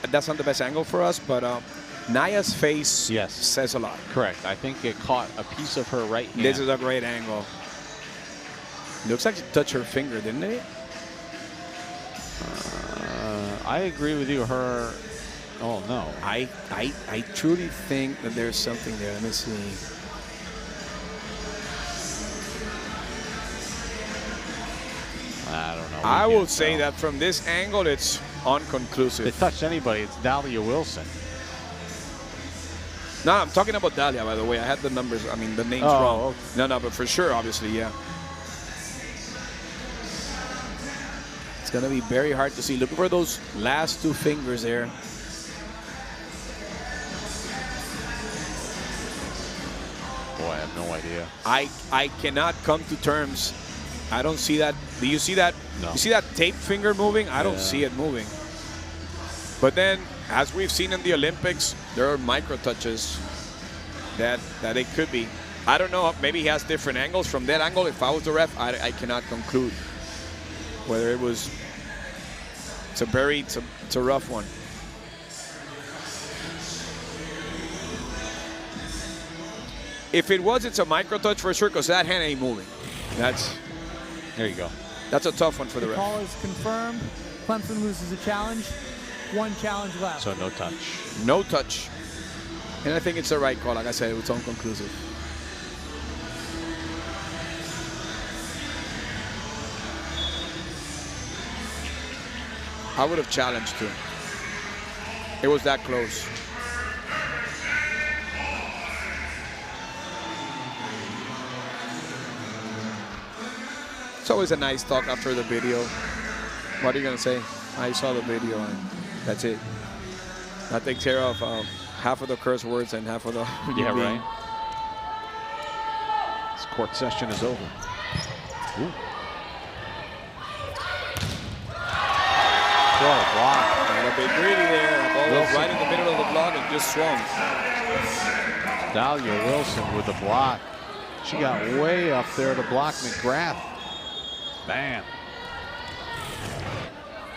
That's not the best angle for us, but Nia's face says a lot. Correct. I think it caught a piece of her right hand. This is a great angle. Looks like she touched her finger, didn't it? I agree with you. Her Oh, no. I truly think that there's something there. Let me see. I don't know. I will say that from this angle, it's unconclusive. If it touched anybody, it's Dahlia Wilson. No, I'm talking about Dahlia, by the way. I had the numbers, I mean, the names wrong. Okay. No, but for sure, obviously, yeah. It's going to be very hard to see. Look for those last two fingers there. Boy, I have no idea. I cannot come to terms. I don't see that. Do you see that? No. You see that tape finger moving? I don't see it moving. But then, as we've seen in the Olympics, there are micro touches that it could be. I don't know. Maybe he has different angles. From that angle, if I was the ref, I cannot conclude whether it was. It's a rough one. If it was, it's a micro touch for sure, because that hand ain't moving. There you go. That's a tough one for the ref. The call is confirmed. Clemson loses a challenge. One challenge left. So no touch. No touch. And I think it's the right call. Like I said, it was unconclusive. I would have challenged too. It was that close. It's always a nice talk after the video. What are you going to say? I saw the video and that's it. That takes care of half of the curse words and half of the... Yeah, right. This court session is over. Ooh. Oh, block. Got a bit greedy there. That ball was right in the middle of the block and just swung. Dahlia Wilson with the block. She got way up there to block McGrath. Bam.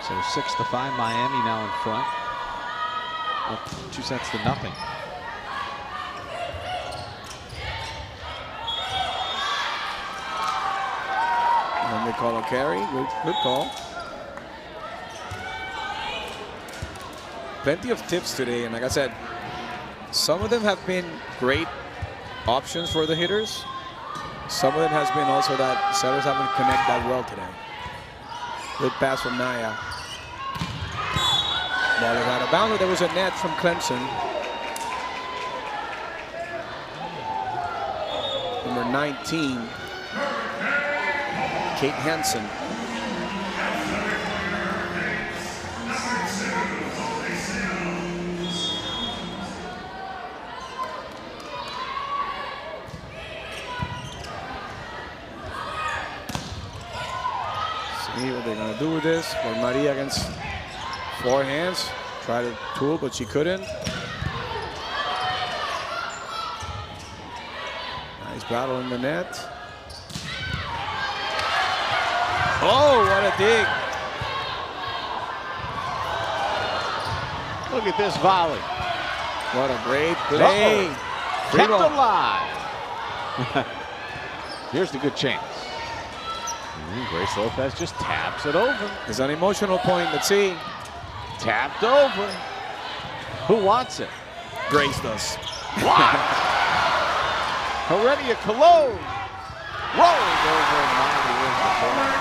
So 6-5 Miami now in front. Up 2-0. And then they call a carry. Good call. Plenty of tips today, and like I said, some of them have been great options for the hitters. Some of them has been also that setters haven't connected that well today. Good pass from Naya. Ball is out of bounds. There was a net from Clemson. Number 19, Kate Hansen. See what they're gonna do with this. For Maria against four hands. Tried to tool, but she couldn't. Nice battle in the net. Oh, what a dig. Look at this volley. What a great play. Kept alive. Here's the good chance. Grace Lopez just taps it over. It's an emotional point. Let's see. Tapped over. Who wants it? Grace does. What? Heredia Cologne rolls over and Miami wins the point.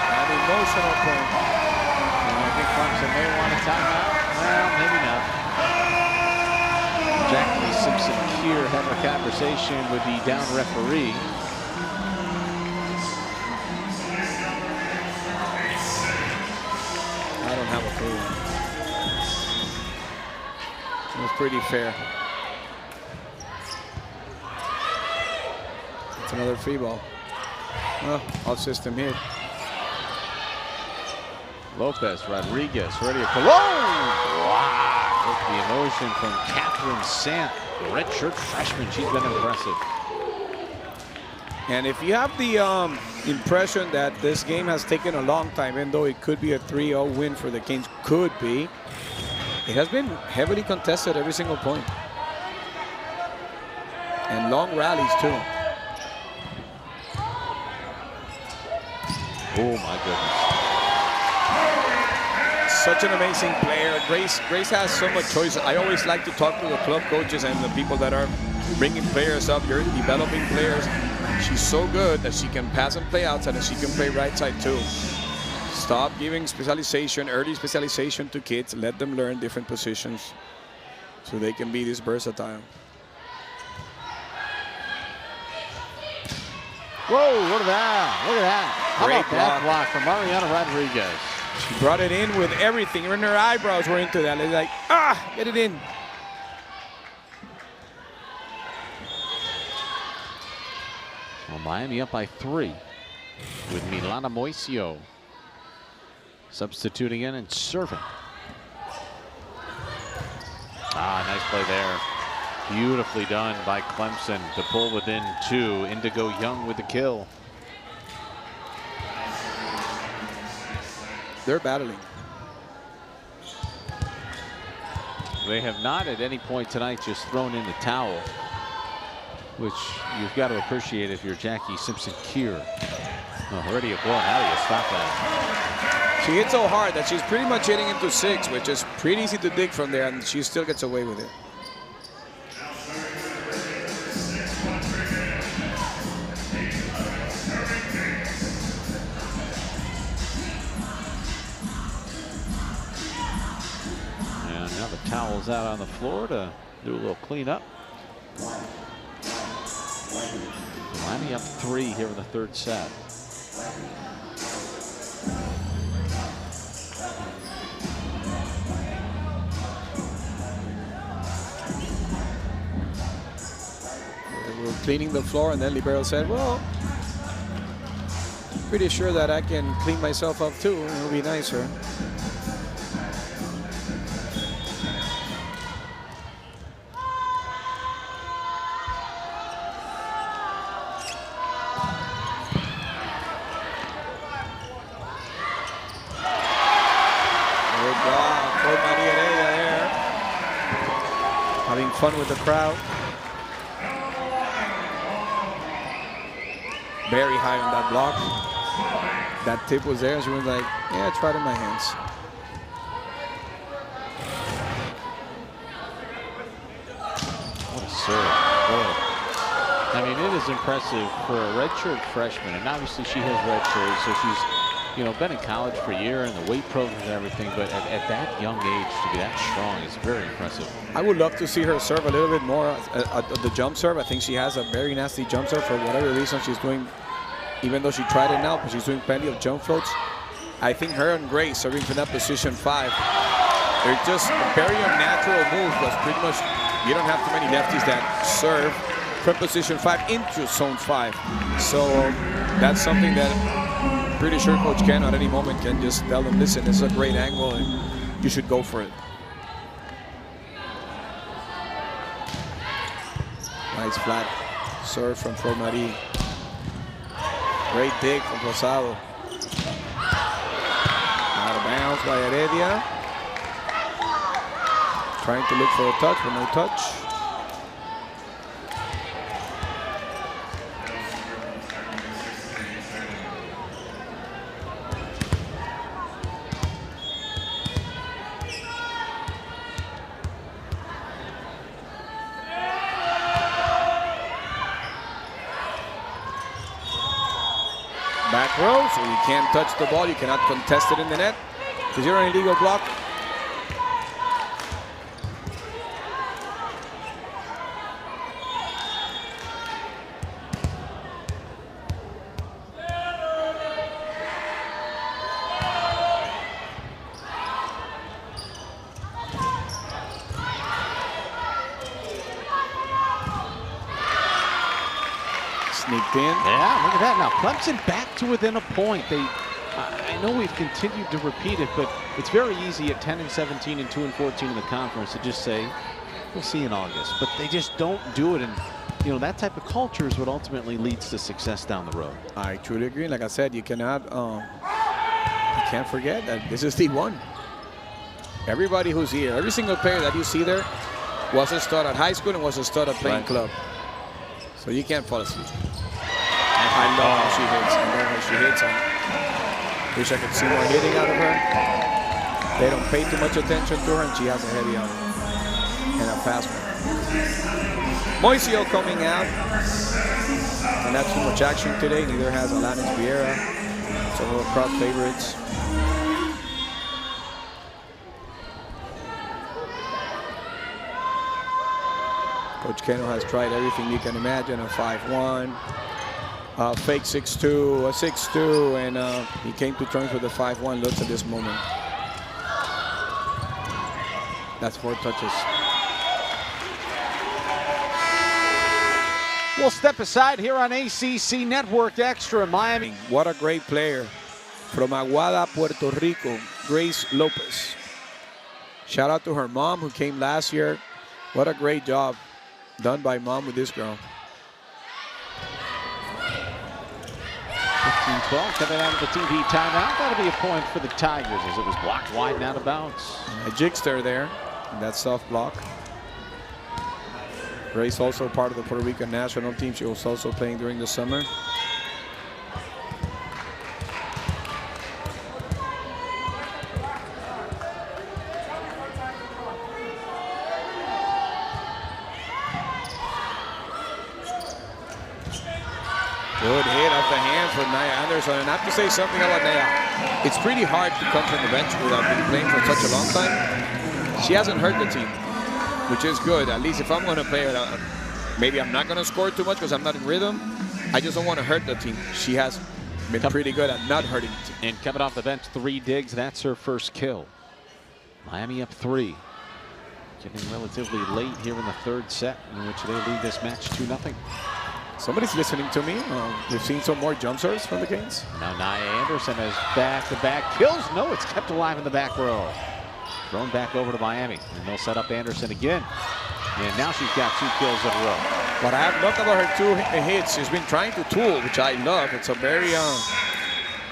An emotional point. I think Clemson may want a timeout. Well, maybe not. Jackie Simpson-Keir having a conversation with the down referee. I don't have a clue. It was pretty fair. It's another free ball. Well, off system hit. Lopez, Rodriguez, Heredia Cologne. Wow. Look, the emotion from Catherine Sant, the redshirt freshman. She's been impressive. And if you have the impression that this game has taken a long time, even though it could be a 3-0 win for the Kings, could be, it has been heavily contested every single point. And long rallies too. Oh my goodness. such an amazing player. Grace has so much choice. I always like to talk to the club coaches and the people that are bringing players up. You're developing players. She's so good that she can pass and play outside, and she can play right side too. Stop giving specialization, early specialization to kids. Let them learn different positions so they can be this versatile. Whoa, look at that. Look at that. How Great about that block from Mariana Rodriguez? She brought it in with everything. Even her eyebrows were into that. It's like, get it in. Well, Miami up by 3 with Milana Moisio substituting in and serving. Nice play there. Beautifully done by Clemson to pull within 2. Indigo Young with the kill. They're battling. They have not at any point tonight just thrown in the towel, which you've got to appreciate if you're Jackie Simpson-Keir. Oh, already a blow. How do you stop that? She hit so hard that she's pretty much hitting into 6, which is pretty easy to dig from there, and she still gets away with it. And now the towel's out on the floor to do a little cleanup. Miami up 3 here in the 3rd set. We were cleaning the floor, and then Libero said, well, pretty sure that I can clean myself up too. It'll be nicer. Fun with the crowd. Very high on that block. That tip was there. She was like, yeah, try it in my hands. What a serve. Boy. I mean, it is impressive for a redshirt freshman, and obviously she has redshirts, so she's, you know, been in college for a year and the weight programs and everything, but at that young age to be that strong is very impressive. I would love to see her serve a little bit more at the jump serve. I think she has a very nasty jump serve for whatever reason she's doing, even though she tried it now, but she's doing plenty of jump floats. I think her and Grace serving from that position 5, they're just very unnatural moves, because pretty much you don't have too many lefties that serve from position 5 into zone 5. So that's something that pretty sure Coach Ken at any moment can just tell them, listen, this is a great angle and you should go for it. Nice flat serve from Flor-Marie. Great dig from Rosado. Out of bounds by Heredia. Trying to look for a touch, but no touch. Back row, so you can't touch the ball. You cannot contest it in the net because you're an illegal block. Sneaked in. Yeah, look at that. Now Clemson back to within a point. I know we've continued to repeat it, but it's very easy at 10-17 and 2-14 in the conference to just say, we'll see in August. But they just don't do it, and you know that type of culture is what ultimately leads to success down the road. I truly agree. Like I said, you cannot, you can't forget that this is D1. Everybody who's here, every single player that you see there was a stud at high school and was a stud at playing club. So you can't fall asleep. I love how she hits. I love how she hits. I wish I could see more hitting out of her. They don't pay too much attention to her, and she has a heavy on and a fast one. Moisio coming out, and not too much action today. Neither has Alanis Vieira. Some of the crowd favorites. Coach Keno has tried everything you can imagine, a 5-1, fake 6-2, a 6-2, and he came to terms with the 5-1 looks at this moment. That's 4 touches. We'll step aside here on ACC Network Extra. Miami. What a great player from Aguada, Puerto Rico, Grace Lopez. Shout out to her mom who came last year. What a great job done by mom with this girl. 15-12 coming out of the TV timeout. That'll be a point for the Tigers as it was blocked wide and out of bounds. A jigster there, that soft block. Grace also part of the Puerto Rican national team. She was also playing during the summer. Good hit off the hands for Naya Anderson. And I have to say something about Naya. It's pretty hard to come from the bench without being playing for such a long time. She hasn't hurt the team, which is good. At least if I'm going to play, maybe I'm not going to score too much because I'm not in rhythm. I just don't want to hurt the team. She has been pretty good at not hurting the team. And coming off the bench, 3 digs. That's her first kill. Miami up 3. Getting relatively late here in the 3rd set, in which they lead this match 2-0. Somebody's listening to me. We've seen some more jump serves from the Canes. Now Naya Anderson has back-to-back kills. No, it's kept alive in the back row. Thrown back over to Miami, and they'll set up Anderson again. And now she's got 2 kills in a row. What I have loved about her 2 hits, she's been trying to tool, which I love. It's a very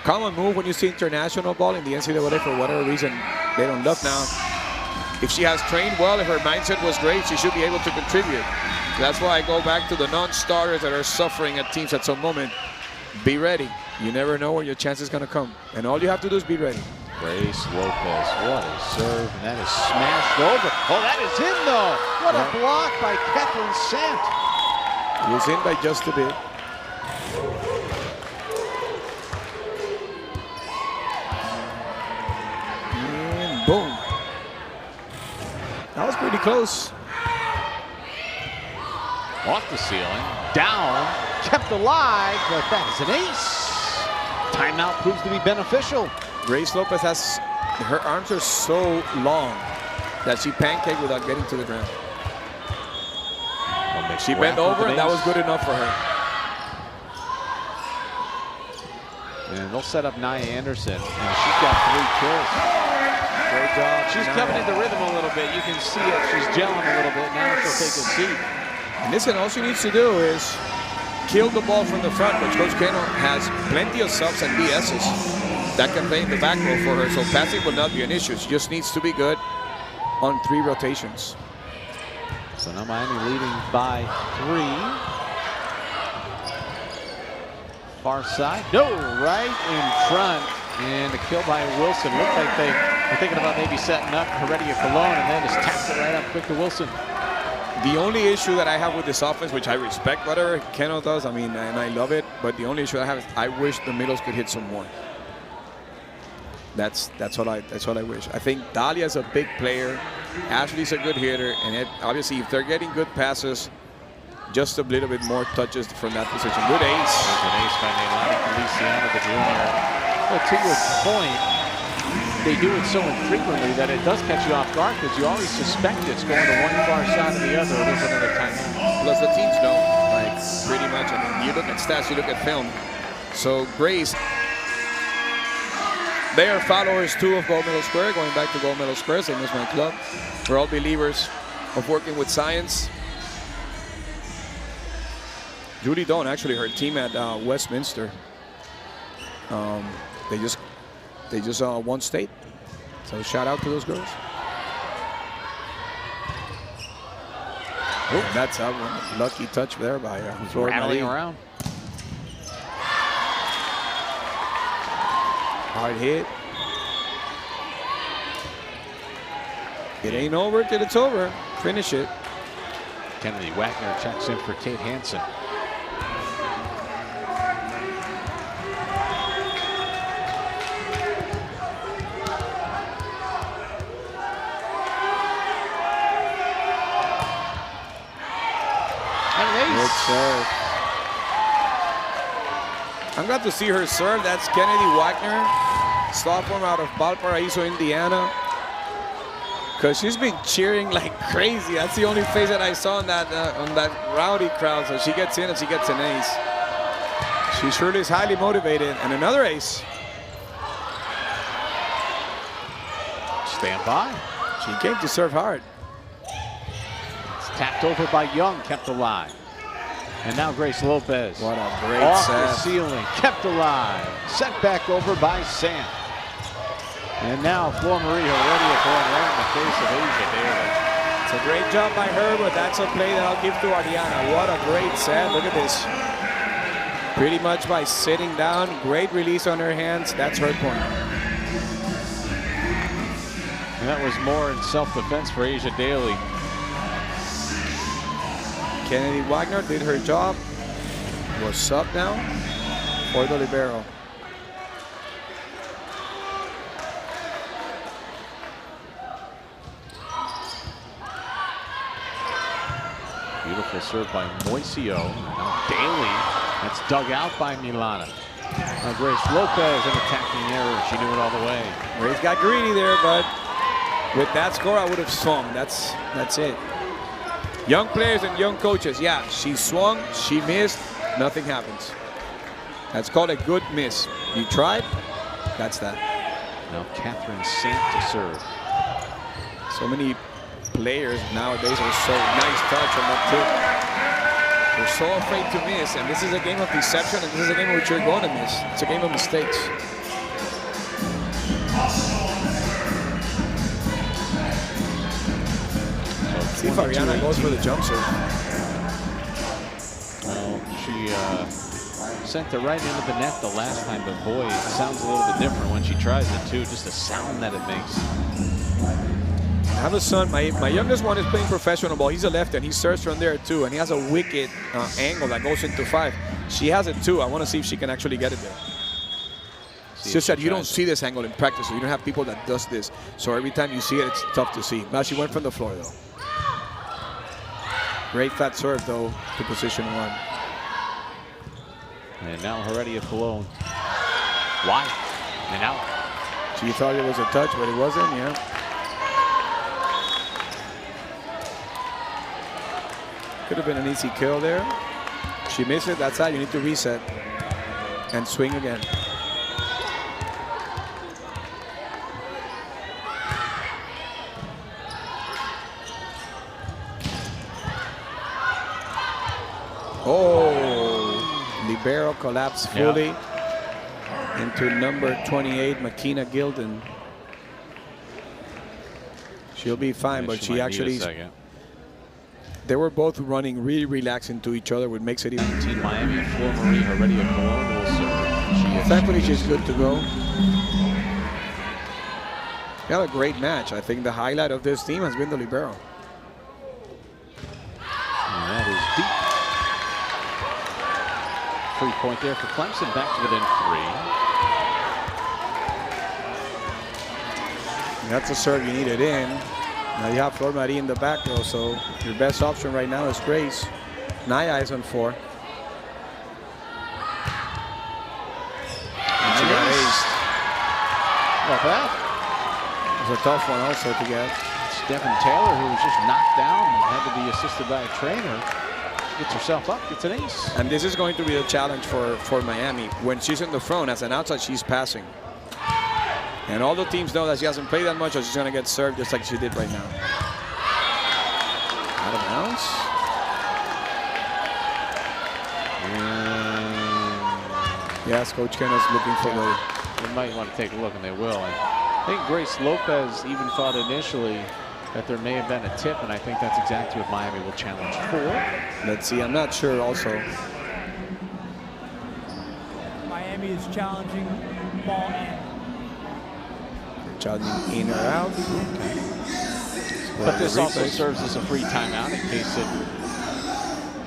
common move when you see international ball in the NCAA. For whatever reason, they don't love now. If she has trained well, if her mindset was great, she should be able to contribute. That's why I go back to the non-starters that are suffering at teams at some moment. Be ready. You never know where your chance is going to come. And all you have to do is be ready. Grace Lopez, what a serve, and that is smashed over. Oh, that is in, though. What a block by Kathleen Sant. It was in by just a bit. And boom. That was pretty close. Off the ceiling, down, kept alive, but that is an ace. Timeout proves to be beneficial. Grace Lopez has, her arms are so long that she pancaked without getting to the ground. She bent over, and that was good enough for her. And they'll set up Naya Anderson, and she's got 3 kills. Great job. She's coming into rhythm a little bit. You can see it. She's gelling a little bit. Now she'll take a seat. And listen, all she needs to do is kill the ball from the front, which Coach Keno has plenty of subs and BSs that can play in the back row for her. So passing will not be an issue. She just needs to be good on 3 rotations. So now Miami leading by 3. Far side, no, right in front. And a kill by Wilson. Looked like they were thinking about maybe setting up Heredia Colon, and then just tapped it right up quick to Wilson. The only issue that I have with this offense, which I respect whatever Keno does, I mean, and I love it, but the only issue I have is I wish the middles could hit some more. That's what I wish. I think Dahlia's a big player. Ashley's a good hitter, and obviously if they're getting good passes, just a little bit more touches from that position. Good ace. There's an ace by Neilani Feliciano, the junior. Well, to your point, they do it so infrequently that it does catch you off guard because you always suspect it's going to one far side or the other. There's another timeout. Plus the teams know, like pretty much. I mean, you look at stats, you look at film. So Grace, they are followers too of Gold Medal Square. Going back to Gold Medal Square, same as my club. We're all believers of working with science. Judy Doan, actually her team at Westminster, they just won state. So shout out to those girls. Oh, that's a lucky touch there by Florida. Rattling around. Hard hit. It ain't over till it's over. Finish it. Kennedy Wagner checks in for Kate Hansen. Good serve. I'm glad to see her serve. That's Kennedy Wagner, sophomore out of Valparaiso, Indiana. Because she's been cheering like crazy. That's the only face that I saw on that rowdy crowd. So she gets in and she gets an ace. She surely is highly motivated. And another ace. Stand by. She came to serve hard. It's tapped over by Young, kept alive. And now Grace Lopez. What a great off set. the ceiling, kept alive. Set back over by Sam. And now Flor Marie Heredia going right in the face of Asia Daly. It's a great job by her, but that's a play that I'll give to Ariana. What a great set. Look at this. Pretty much by sitting down. Great release on her hands. That's her point. And that was more in self-defense for Asia Daly. Kennedy Wagner did her job. Was sub now for the libero. Beautiful serve by Moisio. Now Daly. That's dug out by Milana. Now Grace Lopez, an attacking error. She knew it all the way. Grace got greedy there, but with that score, I would have swung. That's it. Young players and young coaches. Yeah, she swung, she missed, nothing happens. That's called a good miss. You tried, that's that. Now Catherine Sant to serve. So many players nowadays are so nice touch on that tip. They're so afraid to miss, and this is a game of deception, and this is a game in which you're going to miss. It's a game of mistakes. See if Ariana goes for the jump serve. Well, she sent it right into the net the last time, but boy, it sounds a little bit different when she tries it too. Just the sound that it makes. I have a son, my youngest one is playing professional ball. He's a lefty and he serves from there too, and he has a wicked angle that goes into 5. She has it too. I want to see if she can actually get it there. It's just that you don't see this angle in practice, so you don't have people that does this. So every time you see it, it's tough to see. Now she went from the floor though. Great flat serve though to position 1. And now Heredia Colon. Wide and out. She thought it was a touch, but it wasn't, yeah. Could have been an easy kill there. She missed it, that's how you need to reset and swing again. Oh, libero collapsed fully into number 28, Makina Gilden. She'll be fine, but she actually, they were both running really relaxed into each other, which makes it even. Team Miami, Flor Marie Heredia Colon will serve. Thankfully, she's good to go. They had a great match. I think the highlight of this team has been the libero. And that is deep. 3-point there for Clemson, back to within 3. That's a serve you needed in. Now you have Flor Marie in the back row, so your best option right now is Grace. Naya is on 4. And she got aced. Not bad. It was a tough one also to get. Stephen Taylor, who was just knocked down and had to be assisted by a trainer, gets herself up, gets an ace. And this is going to be a challenge for Miami. When she's in the front, as an outside, she's passing. And all the teams know that she hasn't played that much, or she's going to get served just like she did right now. Out of bounds. Yes, Coach Ken is looking for the... They might want to take a look, and they will. And I think Grace Lopez even thought initially that there may have been a tip, and I think that's exactly what Miami will challenge for. Let's see, I'm not sure also. Miami is challenging ball in. Challenging in or out. Okay. But this also replays. serves as a free timeout in case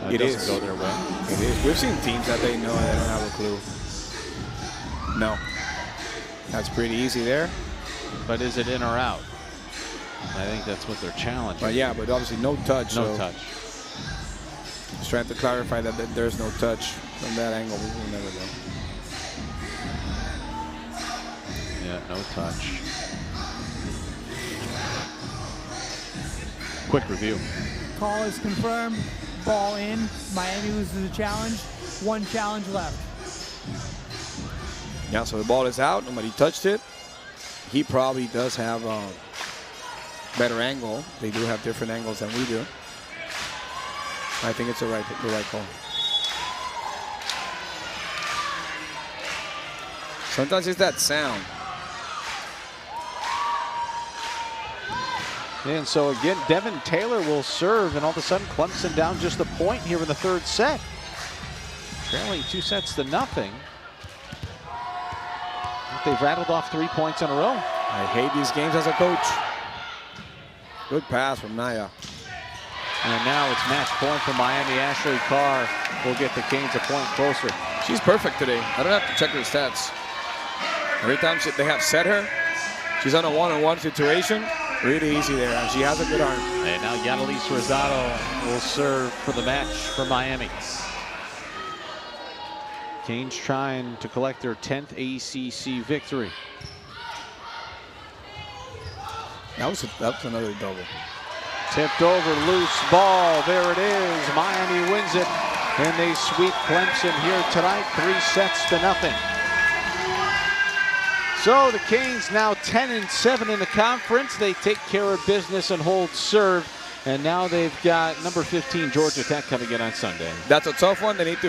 it doesn't go their way. It is. We've seen teams that they know they don't have a clue. No. That's pretty easy there. But is it in or out? I think that's what they're challenging. But yeah, but obviously no touch. No so touch. Just trying to clarify that there's no touch from that angle. We will never know. Yeah, no touch. Quick review. Call is confirmed. Ball in. Miami loses the challenge. One challenge left. Yeah, so the ball is out. Nobody touched it. He probably does have a better angle. They do have different angles than we do. I think it's the right call. Sometimes it's that sound. And so again, Devin Taylor will serve, and all of a sudden Clemson down just a point here in the third set. Trailing 2-0. They've rattled off 3 points in a row. I hate these games as a coach. Good pass from Naya. And now it's match point for Miami. Ashley Carr will get the Canes a point closer. She's perfect today. I don't have to check her stats. Every time they have set her, she's on a one-on-one situation. Really easy there. And she has a good arm. And now Yanalise Rosado will serve for the match for Miami. Canes trying to collect their 10th ACC victory. That was another double. Tipped over, loose ball. There it is. Miami wins it, and they sweep Clemson here tonight, 3-0. So the Canes now 10-7 in the conference. They take care of business and hold serve. And now they've got number 15 Georgia Tech coming in on Sunday. That's a tough one. They need to